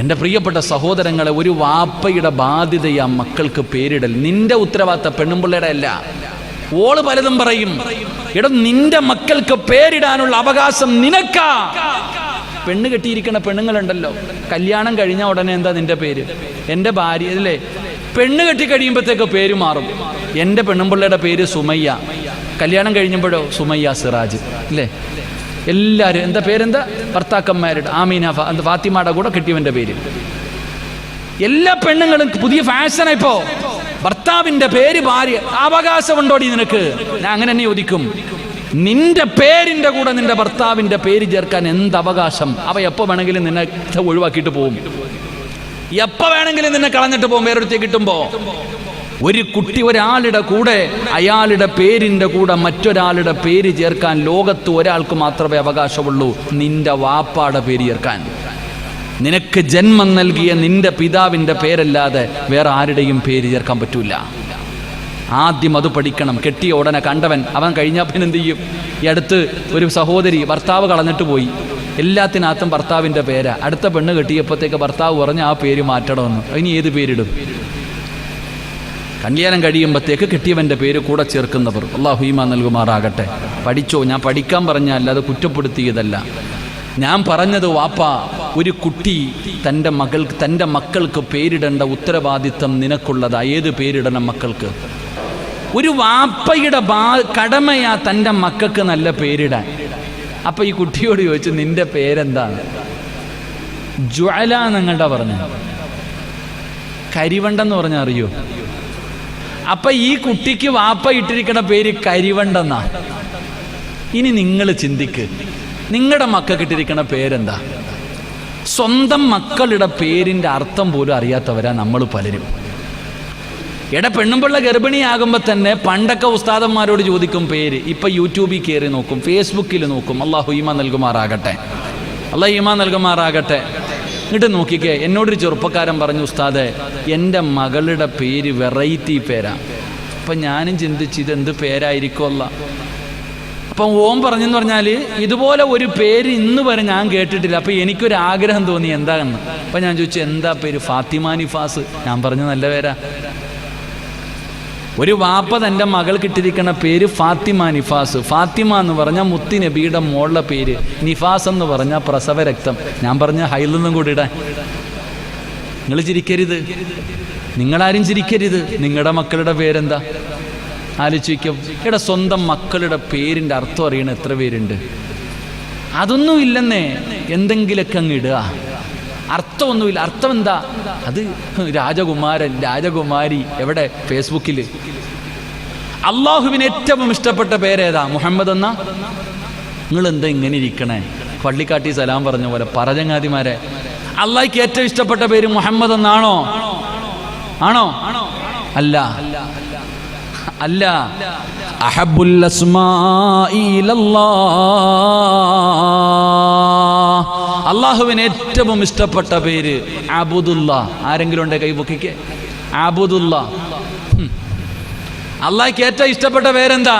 എൻ്റെ പ്രിയപ്പെട്ട സഹോദരങ്ങളെ, ഒരു വാപ്പയുടെ ബാധ്യതയാ മക്കൾക്ക് പേരിടൽ. നിന്റെ ഉത്തരവാദിത്തം, പെണ്ണുമ്പിള്ളയുടെ അല്ല. ഓള് പലതും പറയും. എടാ, നിന്റെ മക്കൾക്ക് പേരിടാനുള്ള അവകാശം നിനക്കാ. പെണ്ണ് കെട്ടിയിരിക്കുന്ന പെണ്ണുങ്ങളുണ്ടല്ലോ, കല്യാണം കഴിഞ്ഞ ഉടനെ എന്താ നിന്റെ പേര്? എൻ്റെ ഭാര്യ അല്ലേ. പെണ്ണ് കെട്ടി കഴിയുമ്പോഴത്തേക്ക് പേര് മാറും. എൻ്റെ പെണ്ണുമ്പിള്ളയുടെ പേര് സുമയ്യ, കല്യാണം കഴിഞ്ഞപ്പോഴോ സുമയ്യ സിറാജ് അല്ലേ. എല്ലാവരും എന്താ പേരെന്താ? ഭർത്താക്കന്മാരുടെ ആമീന, ഫാത്തിമയുടെ കൂടെ കെട്ടിയവൻ്റെ പേര്. എല്ലാ പെണ്ണുങ്ങളും പുതിയ ഫാഷനാ ഇപ്പോ. ഭർത്താവിന്റെ പേര് ഭാര്യ. അവകാശമുണ്ടോടി നിനക്ക്? ഞാൻ അങ്ങനെ തന്നെ ചോദിക്കും. നിന്റെ പേരിന്റെ കൂടെ നിന്റെ ഭർത്താവിന്റെ പേര് ചേർക്കാൻ എന്ത് അവകാശം? അവ എപ്പോ വേണമെങ്കിലും നിന്നെ ഒഴിവാക്കിയിട്ട് പോകും, എപ്പോ വേണമെങ്കിലും നിന്നെ കളഞ്ഞിട്ട് പോകും വേറൊരുത്തെ കിട്ടുമ്പോ. ഒരു കുട്ടി ഒരാളുടെ കൂടെ അയാളുടെ പേരിന്റെ കൂടെ മറ്റൊരാളുടെ പേര് ചേർക്കാൻ ലോകത്ത് ഒരാൾക്ക് മാത്രമേ അവകാശമുള്ളൂ, നിന്റെ വാപ്പാടെ പേര് ചേർക്കാൻ. നിനക്ക് ജന്മം നൽകിയ നിന്റെ പിതാവിന്റെ പേരല്ലാതെ വേറെ ആരുടെയും പേര് ചേർക്കാൻ പറ്റൂല. ആദ്യം അത് പഠിക്കണം. കെട്ടിയ ഉടനെ കണ്ടവൻ അവൻ കഴിഞ്ഞാൽ പിന്നെ എന്ത് ചെയ്യും? ഈ അടുത്ത് ഒരു സഹോദരി ഭർത്താവ് കളഞ്ഞിട്ട് പോയി, എല്ലാത്തിനകത്തും ഭർത്താവിന്റെ പേരാ. അടുത്ത പെണ്ണ് കെട്ടിയപ്പോഴത്തേക്ക് ഭർത്താവ് പറഞ്ഞ് ആ പേര് മാറ്റണമെന്ന്. ഇനി ഏത് പേരിടും? കല്യാണം കഴിയുമ്പോഴത്തേക്ക് കെട്ടിയവൻ്റെ പേര് കൂടെ ചേർക്കുന്നവർ അല്ലാഹു ഈമാൻ നൽകുമാറാകട്ടെ. പഠിച്ചോ, ഞാൻ പഠിക്കാൻ പറഞ്ഞല്ല, അത് കുറ്റപ്പെടുത്തിയതല്ല. ഞാൻ പറഞ്ഞത് വാപ്പ, ഒരു കുട്ടി തൻ്റെ മക്കൾക്ക് പേരിടേണ്ട ഉത്തരവാദിത്തം നിനക്കുള്ളതാ. ഏത് പേരിടണം മക്കൾക്ക്? ഒരു വാപ്പയുടെ കടമയാ തൻ്റെ മക്കൾക്ക് നല്ല പേരിടാൻ. അപ്പൊ ഈ കുട്ടിയോട് ചോദിച്ചു, നിന്റെ പേരെന്താണ്? ജ്വാല എന്നങ്ങട്ടാ പറഞ്ഞു. കരിവണ്ടെന്ന് പറഞ്ഞാൽ അറിയോ? അപ്പൊ ഈ കുട്ടിക്ക് വാപ്പ ഇട്ടിരിക്കുന്ന പേര് കരിവണ്ടെന്നാ. ഇനി നിങ്ങൾ ചിന്തിക്ക്, നിങ്ങളുടെ മക്കൾക്ക് ഇട്ടിരിക്കുന്ന പേരെന്താ? സ്വന്തം മക്കളുടെ പേരിന്റെ അർത്ഥം പോലും അറിയാത്തവരാ നമ്മൾ പലരും. പെണ്ണുമ്പിള്ള ഗർഭിണിയാകുമ്പോൾ തന്നെ പണ്ടൊക്കെ ഉസ്താദന്മാരോട് ചോദിക്കും പേര്. ഇപ്പൊ യൂട്യൂബിൽ കയറി നോക്കും, ഫേസ്ബുക്കിൽ നോക്കും. അല്ലാഹു ഈമാൻ നൽകുമാറാകട്ടെ, അല്ലാഹു ഈമാൻ നൽകുമാറാകട്ടെ. എന്നിട്ട് നോക്കിക്കേ, എന്നോടൊരു ചെറുപ്പക്കാരൻ പറഞ്ഞു, ഉസ്താദെ എൻ്റെ മകളുടെ പേര് വെറൈറ്റി പേരാ. അപ്പം ഞാനും ചിന്തിച്ച് ഇതെന്ത് പേരായിരിക്കുമല്ല. അപ്പം ഓം പറഞ്ഞെന്ന് പറഞ്ഞാൽ ഇതുപോലെ ഒരു പേര് ഇന്ന് വരെ ഞാൻ കേട്ടിട്ടില്ല. അപ്പം എനിക്കൊരു ആഗ്രഹം തോന്നി എന്താണെന്ന്. അപ്പം ഞാൻ ചോദിച്ചു, എന്താ പേര്? ഫാത്തിമ നിഫാസ്. ഞാൻ പറഞ്ഞു, നല്ല പേരാ. ഒരു വാപ്പ തൻ്റെ മകൾക്ക് ഇട്ടിരിക്കുന്ന പേര് ഫാത്തിമ നിഫാസ്. ഫാത്തിമ എന്ന് പറഞ്ഞാൽ മുത്തി നബിയുടെ മോളുടെ പേര്, നിഫാസ് എന്ന് പറഞ്ഞാൽ പ്രസവരക്തം. ഞാൻ പറഞ്ഞ ഹൈലൊന്നും കൂടി ഇടാൻ. നിങ്ങൾ ചിരിക്കരുത്, നിങ്ങളാരും ചിരിക്കരുത്. നിങ്ങളുടെ മക്കളുടെ പേരെന്താ? ആലോചിക്കും. സ്വന്തം മക്കളുടെ പേരിൻ്റെ അർത്ഥം അറിയണ എത്ര പേരുണ്ട്? അതൊന്നും ഇല്ലെന്നേ, എന്തെങ്കിലൊക്കെ അങ്ങ് ഇടുക. അർത്ഥമൊന്നുമില്ല. അർത്ഥം എന്താ? അത് രാജകുമാരൻ, രാജകുമാരി. എവിടെ? ഫേസ്ബുക്കിൽ. അള്ളാഹുവിന് ഏറ്റവും ഇഷ്ടപ്പെട്ട പേരേതാ? മുഹമ്മദ് എന്നാ. നിങ്ങൾ എന്താ ഇങ്ങനെ ഇരിക്കണേ? പള്ളിക്കാട്ടി സലാം പറഞ്ഞ പോലെ പറചങ്ങാതിമാരെ. അള്ളാഹ്ക്ക് ഏറ്റവും ഇഷ്ടപ്പെട്ട പേര് മുഹമ്മദ് എന്നാണോ? ആണോ? അല്ല, അല്ല. അഹബ്ബുൽ അസ്മാഇ ഇലല്ലാഹ്. അള്ളാഹുവിന് ഏറ്റവും ഇഷ്ടപ്പെട്ട പേര് അബുദുല്ല. ആരെങ്കിലും ഉണ്ടെ കൈപൊക്കിക്ക്. അബുദുല്ല. അള്ളാഹ്ക്ക് ഏറ്റവും ഇഷ്ടപ്പെട്ട പേരെന്താ?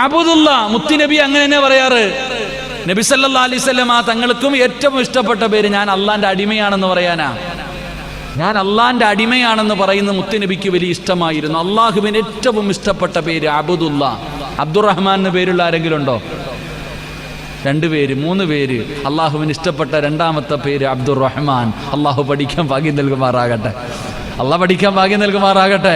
അബുദുല്ല. മുത്തുനബി അങ്ങനെ തന്നെ പറയാറ്. നബി സല്ലല്ലാഹു അലൈഹി വസല്ലം തങ്ങൾക്കും ഏറ്റവും ഇഷ്ടപ്പെട്ട പേര് ഞാൻ അള്ളാന്റെ അടിമയാണെന്ന് പറയാനാ. ഞാൻ അള്ളാന്റെ അടിമയാണെന്ന് പറയുന്ന മുത്തുനബിക്ക് വലിയ ഇഷ്ടമായിരുന്നു. അള്ളാഹുവിന് ഏറ്റവും ഇഷ്ടപ്പെട്ട പേര് അബുദുല്ല. അബ്ദുറഹ്മാൻ എന്ന് പേരുള്ള ആരെങ്കിലും ഉണ്ടോ? 2 പേര്, 3 പേര്. അള്ളാഹുവിന് ഇഷ്ടപ്പെട്ട രണ്ടാമത്തെ പേര് അബ്ദുറഹ്മാൻ. അള്ളാഹു പഠിക്കാൻ ഭാഗ്യം നൽകുമാറാകട്ടെ. അള്ളാഹ് പഠിക്കാൻ ഭാഗ്യം നൽകുമാറാകട്ടെ.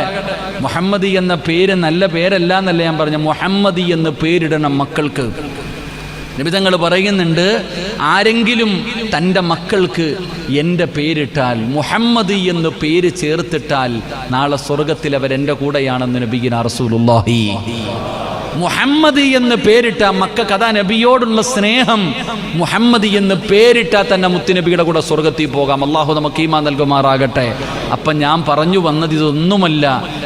മുഹമ്മദി എന്ന പേര് നല്ല പേരല്ല എന്നല്ല ഞാൻ പറഞ്ഞ. മുഹമ്മദി എന്ന് പേരിടണം മക്കൾക്ക്. നബി തങ്ങൾ പറയുന്നുണ്ട്, ആരെങ്കിലും തൻ്റെ മക്കൾക്ക് എൻ്റെ പേരിട്ടാൽ, മുഹമ്മദ് എന്ന് പേര് ചേർത്തിട്ടാൽ, നാളെ സ്വർഗത്തിൽ അവരെൻ്റെ കൂടെയാണെന്ന് നബിയിന റസൂലുള്ളാഹി. മുഹമ്മദ് എന്ന് പേരിട്ട മക്കൾക്ക് അതാ നബിയോടുള്ള സ്നേഹം. മുഹമ്മദ് എന്ന് പേരിട്ടാ തന്നെ മുത്തുനബിയുടെ കൂടെ സ്വർഗത്തിൽ പോകാം. അള്ളാഹു നമുക്ക് ഈമാൻ നൽകുമാറാകട്ടെ. അപ്പം ഞാൻ പറഞ്ഞു വന്നത് ഇതൊന്നുമല്ല,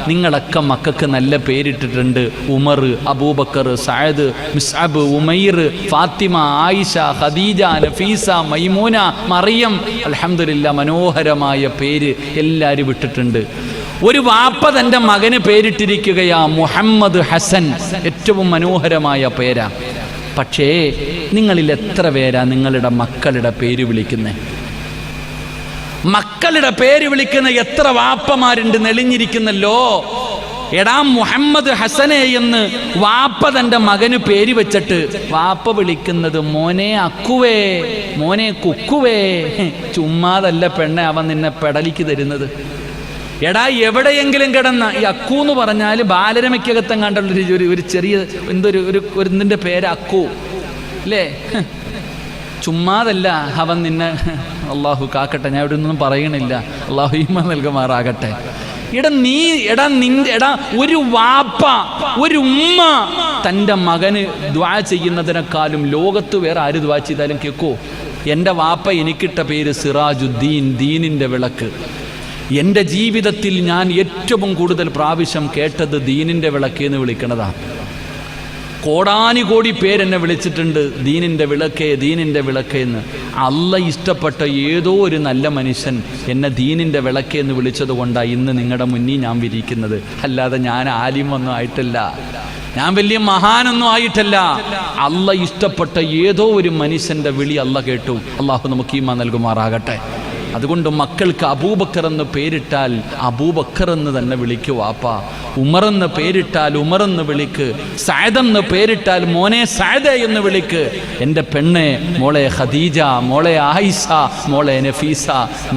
നിങ്ങളൊക്കെ മക്കൾക്ക് നല്ല പേരിട്ടിട്ടുണ്ട്. ഉമർ, അബൂബക്കർ, സഅദ്, മുസ്അബ്, ഉമൈർ, ഫാത്തിമ, ആയിഷ, ഖദീജ, നഫീസ, മൈമൂന, മറിയം. അൽഹംദുലില്ലാ, മനോഹരമായ പേര് എല്ലാവരും വിട്ടിട്ടുണ്ട്. ഒരു വാപ്പ തൻ്റെ മകന് പേരിട്ടിരിക്കുകയാ മുഹമ്മദ് ഹസൻ. ഏറ്റവും മനോഹരമായ പേരാ. പക്ഷേ നിങ്ങളിൽ എത്ര പേരാ നിങ്ങളുടെ മക്കളുടെ പേര് വിളിക്കുന്നത്? മക്കളുടെ പേര് വിളിക്കുന്ന എത്ര വാപ്പമാരുണ്ട് നെളിഞ്ഞിരിക്കുന്നല്ലോ. എടാ മുഹമ്മദ് ഹസനെ എന്ന് വാപ്പ തൻ്റെ മകന് പേര് വെച്ചിട്ട് വാപ്പ വിളിക്കുന്നത് മോനെ അക്കുവേ, മോനെ കുക്കുവേ. ചുമ്മാതല്ല പെണ്ണെ അവൻ നിന്നെ പെടലിക്ക് തരുന്നത്. എടാ എവിടെയെങ്കിലും കിടന്ന ഈ അക്കു എന്ന് പറഞ്ഞാൽ ബാലരമയ്ക്കകത്തം കണ്ടുള്ളൊരു ഒരു ചെറിയ എന്തിൻ്റെ പേര് അക്കു അല്ലേ? ചുമ്മാതല്ല അവൻ നിന്നെ. അള്ളാഹു കാക്കട്ടെ, ഞാൻ ഇവിടെ ഒന്നും പറയണില്ല. അള്ളാഹു ഈമാൻ നൽകുമാറാകട്ടെ. ഒരു വാപ്പ ഒരു ഉമ്മ തൻ്റെ മകന് ദുആ ചെയ്യുന്നതിനേക്കാളും ലോകത്ത് വേറെ ആര് ദുആ ചെയ്താലും കേൾക്കോ? എൻ്റെ വാപ്പ എനിക്കിട്ട പേര് സിറാജുദ്ദീൻ, ദീനിൻ്റെ വിളക്ക്. എൻ്റെ ജീവിതത്തിൽ ഞാൻ ഏറ്റവും കൂടുതൽ പ്രാവശ്യം കേട്ടത് ദീനിൻ്റെ വിളക്ക് എന്ന് വിളിക്കണതാണ്. കോടാനുകോടി പേരെന്നെ വിളിച്ചിട്ടുണ്ട് ദീനിൻ്റെ വിളക്കേ, ദീനിൻ്റെ വിളക്കേ എന്ന്. അല്ല ഇഷ്ടപ്പെട്ട ഏതോ ഒരു നല്ല മനുഷ്യൻ എന്നെ ദീനിൻ്റെ വിളക്കേ എന്ന് വിളിച്ചത് കൊണ്ടാണ് ഇന്ന് നിങ്ങളുടെ മുന്നിൽ ഞാൻ വിരിക്കുന്നത്. അല്ലാതെ ഞാൻ ആലിമൊന്നും ആയിട്ടല്ല, ഞാൻ വലിയ മഹാനൊന്നും ആയിട്ടല്ല. അല്ല ഇഷ്ടപ്പെട്ട ഏതോ ഒരു മനുഷ്യൻ്റെ വിളി അല്ല കേട്ടു. അള്ളാഹു നമുക്ക് ഈമാൻ നൽകുമാറാകട്ടെ. അതുകൊണ്ട് മക്കൾക്ക് അബൂബക്കർ എന്ന് പേരിട്ടാൽ അബൂബക്കർ എന്ന് തന്നെ വിളിക്കൂ വാപ്പ. ഉമർ എന്ന് പേരിട്ടാൽ ഉമർ എന്ന് വിളിക്ക്. സഅദ് എന്ന് പേരിട്ടാൽ മോനെ സഅദ് എന്ന് വിളിക്ക്. എൻ്റെ പെണ്ണെ മോളെ ഖദീജ, മോളെ ആയിഷ, മോളെ നഫീസ.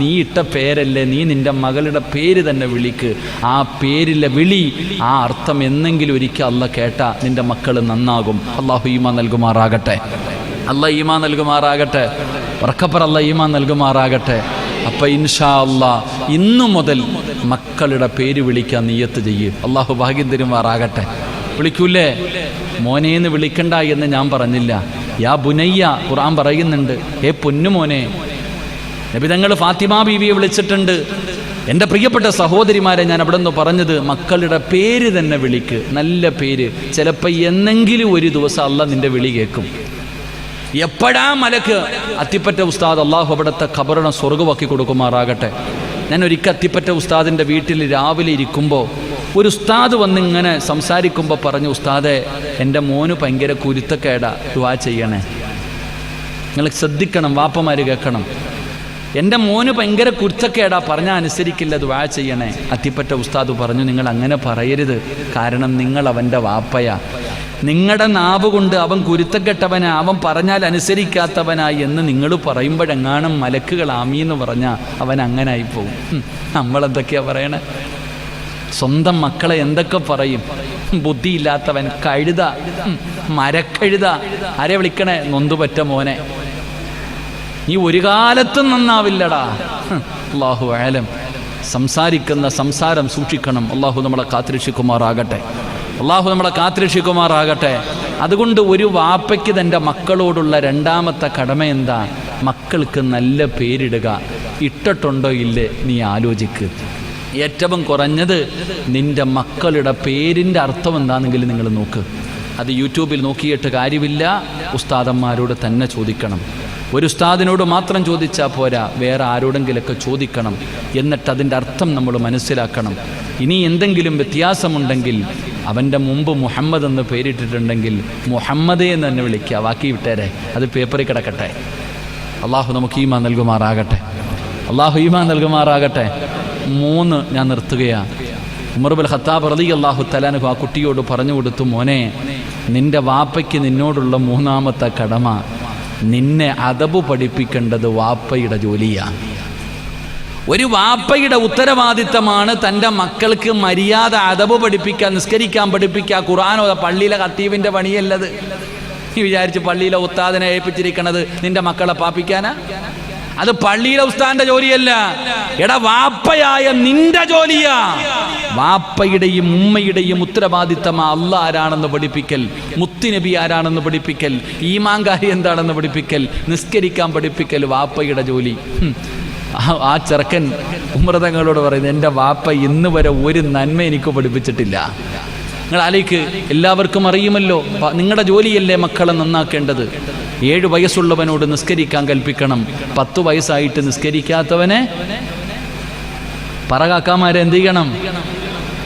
നീ ഇട്ട പേരല്ലേ, നീ നിൻ്റെ മകളുടെ പേര് തന്നെ വിളിക്ക്. ആ പേരിലെ വിളി, ആ അർത്ഥം എന്നെങ്കിലും ഒരിക്കൽ അല്ല കേട്ട നിൻ്റെ മക്കൾ നന്നാകും. അള്ളാഹു ഈമാൻ നൽകുമാറാകട്ടെ. അല്ലാഹ് ഈമാൻ നൽകുമാറാകട്ടെ. ഉറക്കപ്പറ അല്ലാഹ് ഈമാൻ നൽകുമാറാകട്ടെ. അപ്പം ഇൻഷാ അല്ലാഹ് ഇന്നു മുതൽ മക്കളുടെ പേര് വിളിക്കാൻ നിയ്യത്ത് ചെയ്യ്. അള്ളാഹു ഭാഗ്യം തരുമാറാകട്ടെ. വിളിക്കൂലേ? മോനേന്ന് വിളിക്കണ്ട എന്ന് ഞാൻ പറഞ്ഞില്ല. യാ ബുനയ്യ ഖുർആൻ പറയുന്നുണ്ട്, ഏ പൊന്നുമോനെ. നബി തങ്ങൾ ഫാത്തിമ ബീവിയെ വിളിച്ചിട്ടുണ്ട്. എൻ്റെ പ്രിയപ്പെട്ട സഹോദരിമാരെ, ഞാൻ അവിടെ നിന്ന് പറഞ്ഞത് മക്കളുടെ പേര് തന്നെ വിളിക്ക്, നല്ല പേര്. ചിലപ്പോൾ എന്നെങ്കിലും ഒരു ദിവസം അല്ലാഹ് നിൻ്റെ വിളി കേൾക്കും. എപ്പോഴാ മലക്ക് അത്തിപ്പറ്റ ഉസ്താദ് അള്ളാഹു അവിടുത്തെ ഖബറിനെ സ്വർഗ്ഗമാക്കി കൊടുക്കുമാറാകട്ടെ. ഞാൻ ഒരിക്കൽ അത്തിപ്പറ്റ ഉസ്താദിൻ്റെ വീട്ടിൽ രാവിലെ ഇരിക്കുമ്പോൾ ഒരു ഉസ്താദ് വന്നിങ്ങനെ സംസാരിക്കുമ്പോൾ പറഞ്ഞു, ഉസ്താദെ എൻ്റെ മോന് ഭയങ്കര കുരുത്തക്കേടാ, ദുആ ചെയ്യണേ. നിങ്ങൾ ശ്രദ്ധിക്കണം, വാപ്പമാർ കേൾക്കണം. എൻ്റെ മോന് ഭയങ്കര കുരുത്തക്കേടാ, പറഞ്ഞാൽ അനുസരിക്കില്ല, ദുആ ചെയ്യണേ. അത്തിപ്പറ്റ ഉസ്താദ് പറഞ്ഞു, നിങ്ങൾ അങ്ങനെ പറയരുത്. കാരണം നിങ്ങൾ അവൻ്റെ വാപ്പയാ. നിങ്ങളുടെ നാവ് കൊണ്ട് അവൻ കുരുത്തക്കെട്ടവനാ, അവൻ പറഞ്ഞാൽ അനുസരിക്കാത്തവനാ എന്ന് നിങ്ങൾ പറയുമ്പോഴെങ്ങാനും മലക്കുകൾ ആമീന്ന് പറഞ്ഞാൽ അവൻ അങ്ങനെ ആയിപ്പോവും. നമ്മളെന്തൊക്കെയാ പറയണേ? സ്വന്തം മക്കളെ എന്തൊക്കെ പറയും? ബുദ്ധിയില്ലാത്തവൻ, കഴുത, മരക്കഴുത. ആരെ വിളിക്കണേ? നൊന്തുപറ്റ മോനെ. നീ ഒരു കാലത്തും നന്നാവില്ലടാ. അല്ലാഹു അഅലം. സംസാരിക്കുന്ന സംസാരം സൂക്ഷിക്കണം. അള്ളാഹു നമ്മളെ കാത്തുരക്ഷിക്കുമാറാകട്ടെ. അള്ളാഹു നമ്മളെ കാത്തുരക്ഷിക്കുമാറാകട്ടെ. അതുകൊണ്ട് ഒരു വാപ്പയ്ക്ക് തൻ്റെ മക്കളോടുള്ള രണ്ടാമത്തെ കടമ എന്താ? മക്കൾക്ക് നല്ല പേരിടുക. ഇട്ടിട്ടുണ്ടോ ഇല്ലേ നീ ആലോചിക്ക്. ഏറ്റവും കുറഞ്ഞത് നിൻ്റെ മക്കളുടെ പേരിൻ്റെ അർത്ഥം എന്താണെങ്കിലും നിങ്ങൾ നോക്ക്. അത് യൂട്യൂബിൽ നോക്കിയിട്ട് കാര്യമില്ല, ഉസ്താദന്മാരോട് തന്നെ ചോദിക്കണം. ഒരു ഉസ്താദിനോട് മാത്രം ചോദിച്ചാൽ പോരാ, വേറെ ആരോടെങ്കിലൊക്കെ ചോദിക്കണം. എന്നിട്ട് അതിൻ്റെ അർത്ഥം നമ്മൾ മനസ്സിലാക്കണം. ഇനി എന്തെങ്കിലും വ്യത്യാസമുണ്ടെങ്കിൽ അവൻ്റെ മുമ്പ് മുഹമ്മദ് എന്ന് പേരിട്ടിട്ടുണ്ടെങ്കിൽ മുഹമ്മദേ എന്ന് തന്നെ വിളിക്കുക. ബാക്കി വിട്ടേരെ, അത് പേപ്പറിൽ കിടക്കട്ടെ. അള്ളാഹു നമുക്ക് ഈമാൻ നൽകുമാറാകട്ടെ. അള്ളാഹു ഈമാൻ നൽകുമാറാകട്ടെ. 3 ഞാൻ നിർത്തുകയാണ്. ഉമർ ഇബ്നുൽ ഖത്താബ് റളിയല്ലാഹു തആല അൻഹു ആ കുട്ടിയോട് പറഞ്ഞു കൊടുത്തു, മോനെ, നിൻ്റെ വാപ്പയ്ക്ക് നിന്നോടുള്ള 3ാമത്തെ കടമ, നിന്നെ അദബ് പഠിപ്പിക്കേണ്ടത് വാപ്പയുടെ ജോലിയാണ്. ഒരു വാപ്പയുടെ ഉത്തരവാദിത്തമാണ് തൻ്റെ മക്കൾക്ക് മര്യാദ, അദബ് പഠിപ്പിക്കുക, നിസ്കരിക്കാൻ പഠിപ്പിക്കുക. ഖുർആനോ പള്ളിയിലെ ഖത്തീബിൻ്റെ പണിയല്ലത്. നീ വിചാരിച്ച് പള്ളിയിലെ ഉസ്താദിനെ ഏൽപ്പിച്ചിരിക്കണത് നിൻ്റെ മക്കളെ പാപ്പിക്കാനാ? അത് പള്ളിയിലെ ഉസ്താദിന്റെ ജോലിയല്ല. എടാ, വാപ്പയായ നിന്റെ ജോലിയാ. വാപ്പയുടെയും ഉമ്മയുടെയും ഉത്തരവാദിത്തമാ അല്ലാഹ് ആരാണെന്ന് പഠിപ്പിക്കൽ, മുത്തുനബി ആരാണെന്ന് പഠിപ്പിക്കൽ, ഈമാൻകാരി എന്താണെന്ന് പഠിപ്പിക്കൽ, നിസ്കരിക്കാൻ പഠിപ്പിക്കൽ വാപ്പയുടെ ജോലി. ആ ചെറുക്കൻ ഉമർ തങ്ങളോട് പറയുന്നത്, എൻ്റെ വാപ്പ ഇന്ന് വരെ ഒരു നന്മ എനിക്ക് പഠിപ്പിച്ചിട്ടില്ല. നിങ്ങൾ ആലോചിക്ക്, എല്ലാവർക്കും അറിയുമല്ലോ, നിങ്ങളുടെ ജോലിയല്ലേ മക്കളെ നന്നാക്കേണ്ടത്. 7 വയസ്സുള്ളവനോട് നിസ്കരിക്കാൻ കൽപ്പിക്കണം. 10 വയസ്സായിട്ട് നിസ്കരിക്കാത്തവനെ പറകാക്കാമാരെ എന്ത് ചെയ്യണം?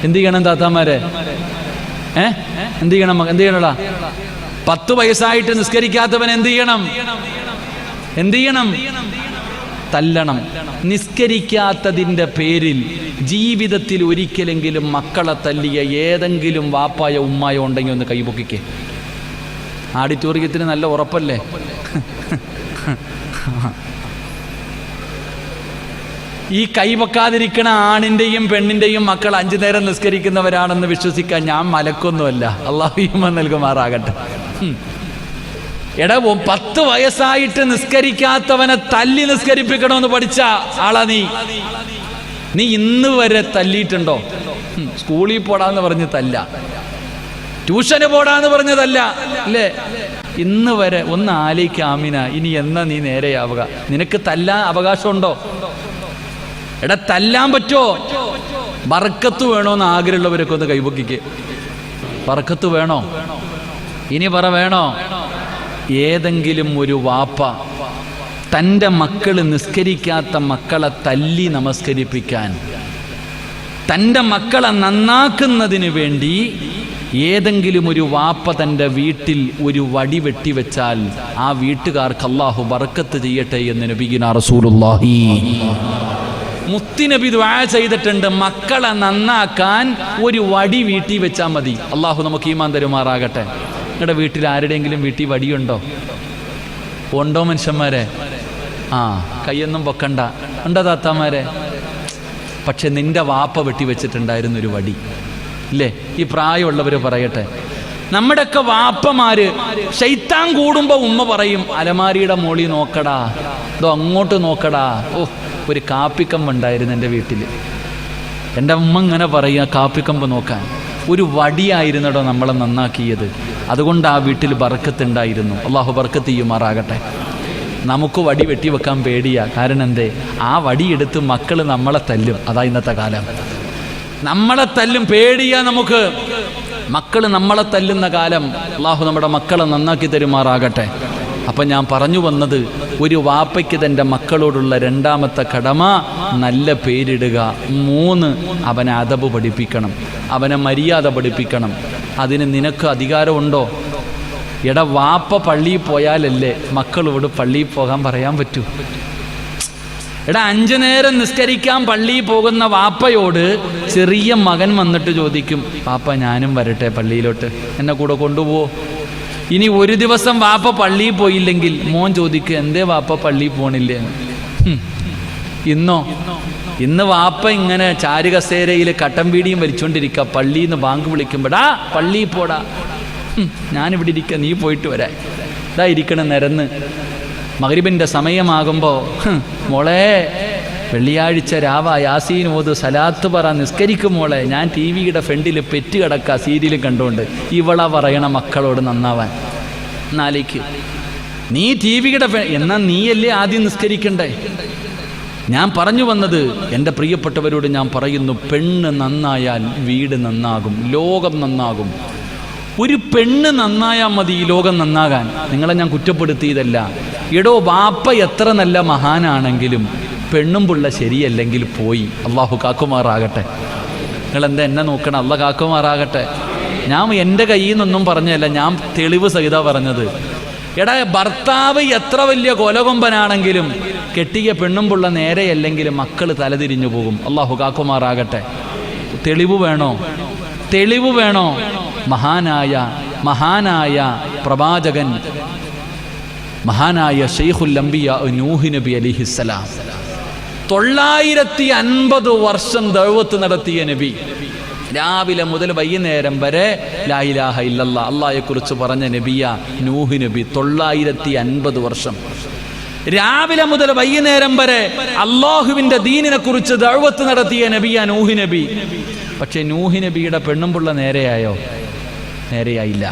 എന്ത് ചെയ്യണം താത്താമാരെ? എന്ത് ചെയ്യണം? എന്ത് ചെയ്യണടാ? 10 വയസ്സായിട്ട് നിസ്കരിക്കാത്തവൻ എന്ത് ചെയ്യണം? എന്ത് ചെയ്യണം? തല്ലണം. നിസ്കരിക്കാത്തതിൻ്റെ പേരിൽ ജീവിതത്തിൽ ഒരിക്കലെങ്കിലും മക്കളെ തല്ലിയ ഏതെങ്കിലും വാപ്പായോ ഉമ്മായോ ഉണ്ടെങ്കിൽ ഒന്ന് കൈപൊക്കിക്കേ. ആഡിറ്റോറിയത്തിന് നല്ല ഉറപ്പല്ലേ? ഈ കൈവെക്കാതിരിക്കണ ആണിൻ്റെയും പെണ്ണിൻ്റെയും മക്കൾ 5 നേരം നിസ്കരിക്കുന്നവരാണെന്ന് വിശ്വസിക്കാൻ ഞാൻ മലക്കൊന്നുമല്ല. അള്ളാഹു ഈമാൻ നൽകുമാറാകട്ടെ. എടാ 10 വയസ്സായിട്ട് നിസ്കരിക്കാത്തവനെ തല്ലി നിസ്കരിപ്പിക്കണമെന്ന് പഠിച്ച ആളാ നീ ഇന്ന് വരെ തല്ലിയിട്ടുണ്ടോ? സ്കൂളിൽ പോടാന്ന് പറഞ്ഞ് തല്ല, ട്യൂഷന് പോടാന്ന് പറഞ്ഞതല്ല അല്ലേ? ഇന്ന് വരെ ഒന്ന് ആലോചിക്കാമിന, ഇനി എന്നാ നീ നേരെയാവുക? നിനക്ക് തല്ലാൻ അവകാശമുണ്ടോ? എടാ തല്ലാൻ പറ്റുമോ? ബർക്കത്ത് വേണോന്ന് ആഗ്രഹമുള്ളവരൊക്കെ ഒന്ന് കൈപൊക്കിക്ക്. ബർക്കത്ത് വേണോ? ഇനി പറ, വേണോ? ഏതെങ്കിലും ഒരു വാപ്പ തൻ്റെ മക്കൾ നിസ്കരിക്കാത്ത മക്കളെ തല്ലി നമസ്കരിപ്പിക്കാൻ, തൻ്റെ മക്കളെ നന്നാക്കുന്നതിന് വേണ്ടി ഏതെങ്കിലും ഒരു വാപ്പ തൻ്റെ വീട്ടിൽ ഒരു വടി വെട്ടിവെച്ചാൽ ആ വീട്ടുകാർക്ക് അല്ലാഹു ബർക്കത്ത് ചെയ്യട്ടെ എന്ന് നബിയുനാ റസൂലുള്ളാഹി. മുത്തുനബി ദുആ ചെയ്തിട്ടുണ്ട്, മക്കളെ നന്നാക്കാൻ ഒരു വടി വീട്ടിൽ വെച്ചാൽ മതി. അല്ലാഹു നമുക്ക് ഈമാൻ തരുമാറാകട്ടെ. നിങ്ങളുടെ വീട്ടിൽ ആരുടെയെങ്കിലും വീട്ടിൽ വടിയുണ്ടോ? ഉണ്ടോ മനുഷ്യന്മാരെ? കയ്യൊന്നും പൊക്കണ്ട. ഉണ്ടോ താത്താമാരെ? പക്ഷെ നിന്റെ വാപ്പ വെട്ടിവെച്ചിട്ടുണ്ടായിരുന്നു ഒരു വടി, ഇല്ലേ? ഈ പ്രായമുള്ളവർ പറയട്ടെ. നമ്മുടെയൊക്കെ വാപ്പമാര് ശൈത്താൻ കൂടുമ്പോ ഉമ്മ പറയും, അലമാരിയുടെ മോളി നോക്കടാ, ഇതോ അങ്ങോട്ട് നോക്കടാ. ഒരു കാപ്പിക്കമ്പ് ഉണ്ടായിരുന്നു എൻ്റെ വീട്ടിൽ. എൻ്റെ ഉമ്മ ഇങ്ങനെ പറയുക, കാപ്പിക്കമ്പ് നോക്കാൻ. ഒരു വടിയായിരുന്നടോ നമ്മളെ നന്നാക്കിയത്. അതുകൊണ്ട് ആ വീട്ടിൽ ബർക്കത്തുണ്ടായിരുന്നു. അള്ളാഹു ബർക്കത്ത് ചെയ്യുമാറാകട്ടെ. നമുക്ക് വടി വെട്ടിവെക്കാൻ പേടിയാ. കാരണം എന്തേ? ആ വടിയെടുത്ത് മക്കൾ നമ്മളെ തല്ലും. അതാ ഇന്നത്തെ കാലം. നമ്മളെ തല്ലും, പേടിയാ നമുക്ക്. മക്കൾ നമ്മളെ തല്ലുന്ന കാലം. അള്ളാഹു നമ്മുടെ മക്കളെ നന്നാക്കി തരുമാറാകട്ടെ. അപ്പം ഞാൻ പറഞ്ഞു വന്നത്, ഒരു വാപ്പയ്ക്ക് തൻ്റെ മക്കളോടുള്ള രണ്ടാമത്തെ കടമ നല്ല പേരിടുക. 3, അവനെ അദബ് പഠിപ്പിക്കണം, അവനെ മര്യാദ പഠിപ്പിക്കണം. അതിന് നിനക്ക് അധികാരമുണ്ടോ? എടാ, വാപ്പ പള്ളിയിൽ പോയാലല്ലേ മക്കളോട് പള്ളിയിൽ പോകാൻ പറയാൻ പറ്റൂ? എടാ, 5 നേരം നിസ്കരിക്കാൻ പള്ളിയിൽ പോകുന്ന വാപ്പയോട് ചെറിയ മകൻ വന്നിട്ട് ചോദിക്കും, പാപ്പ ഞാനും വരട്ടെ പള്ളിയിലോട്ട്, എന്നെ കൂടെ കൊണ്ടുപോവോ? ഇനി ഒരു ദിവസം വാപ്പ പള്ളിയിൽ പോയില്ലെങ്കിൽ മോൻ ചോദിക്കുക, എന്തേ വാപ്പ പള്ളിയിൽ പോണില്ലേ? ഇന്ന് വാപ്പ ഇങ്ങനെ ചാരുകസേരയിൽ കട്ടൻ പീടിയും വലിച്ചുകൊണ്ടിരിക്കുക. പള്ളിയിൽ നിന്ന് ബാങ്ക് വിളിക്കുമ്പോടാ പള്ളിയിൽ പോടാ, ഞാനിവിടെ ഇരിക്കുക, നീ പോയിട്ട് വരാ. ഇതാ ഇരിക്കണം നിരന്ന്. മഗ്രിബിൻ്റെ സമയമാകുമ്പോൾ, മോളെ വെള്ളിയാഴ്ച രാവ യാസീൻ ഓത്, സലാത്ത് പറ, നിസ്കരിക്കും മോളെ, ഞാൻ ടി വിയുടെ ഫ്രണ്ടിൽ പെറ്റ് കിടക്കുക സീരിയൽ കണ്ടുകൊണ്ട്. ഇവളാ പറയണ മക്കളോട് നന്നാവാൻ. എന്നാലേക്ക് നീ ടി വിയുടെ എന്നാൽ നീയല്ലേ ആദ്യം നിസ്കരിക്കണ്ടേ? ഞാൻ പറഞ്ഞു വന്നത്, എൻ്റെ പ്രിയപ്പെട്ടവരോട് ഞാൻ പറയുന്നു, പെണ്ണ് നന്നായാൽ വീട് നന്നാകും, ലോകം നന്നാകും. ഒരു പെണ്ണ് നന്നായാൽ മതി ഈ ലോകം നന്നാകാൻ. നിങ്ങളെ ഞാൻ കുറ്റപ്പെടുത്തിയതല്ല. എടോ, ബാപ്പ എത്ര നല്ല മഹാനാണെങ്കിലും പെണ്ണും പിള്ള ശരിയല്ലെങ്കിൽ പോയി. അള്ളാഹു കാക്കുമാറാകട്ടെ. നിങ്ങളെന്താ എന്നെ നോക്കണം? അള്ളാഹ് കാക്കുമാറാകട്ടെ. ഞാൻ എൻ്റെ കയ്യിൽ നിന്നൊന്നും പറഞ്ഞല്ല, ഞാൻ തെളിവ് സഹിത പറഞ്ഞത്. എടാ, ഭർത്താവ് എത്ര വലിയ കൊലകൊമ്പനാണെങ്കിലും കെട്ടിയ പെണ്ണും പിള്ള നേരെയല്ലെങ്കിലും മക്കൾ തലതിരിഞ്ഞു പോകും. അള്ളാഹു കാക്കുമാറാകട്ടെ. തെളിവ് വേണോ? തെളിവ് വേണോ? മഹാനായ പ്രവാചകൻ, മഹാനായ ശൈഖുൽ അംബിയ നൂഹ് നബി അലൈഹിസ്സലാം 950 വർഷം ദഅവത്ത് നടത്തിയ നബി. രാവിലെ മുതൽ വൈകുന്നേരം വരെ ലാ ഇലാഹ ഇല്ലല്ലാഹ് അല്ലാഹയെക്കുറിച്ച് പറഞ്ഞ നബിയ നൂഹ് നബി. 950 വർഷം രാവിലെ മുതൽ വൈകുന്നേരം വരെ അല്ലാഹുവിൻ്റെ ദീനിനെ കുറിച്ച് ദഅവത്ത് നടത്തിയ നബിയ നൂഹ് നബി. പക്ഷേ നൂഹ് നബിയുടെ പെണ്ണും പിള്ള നേരെയായോ? നേരെയായില്ല.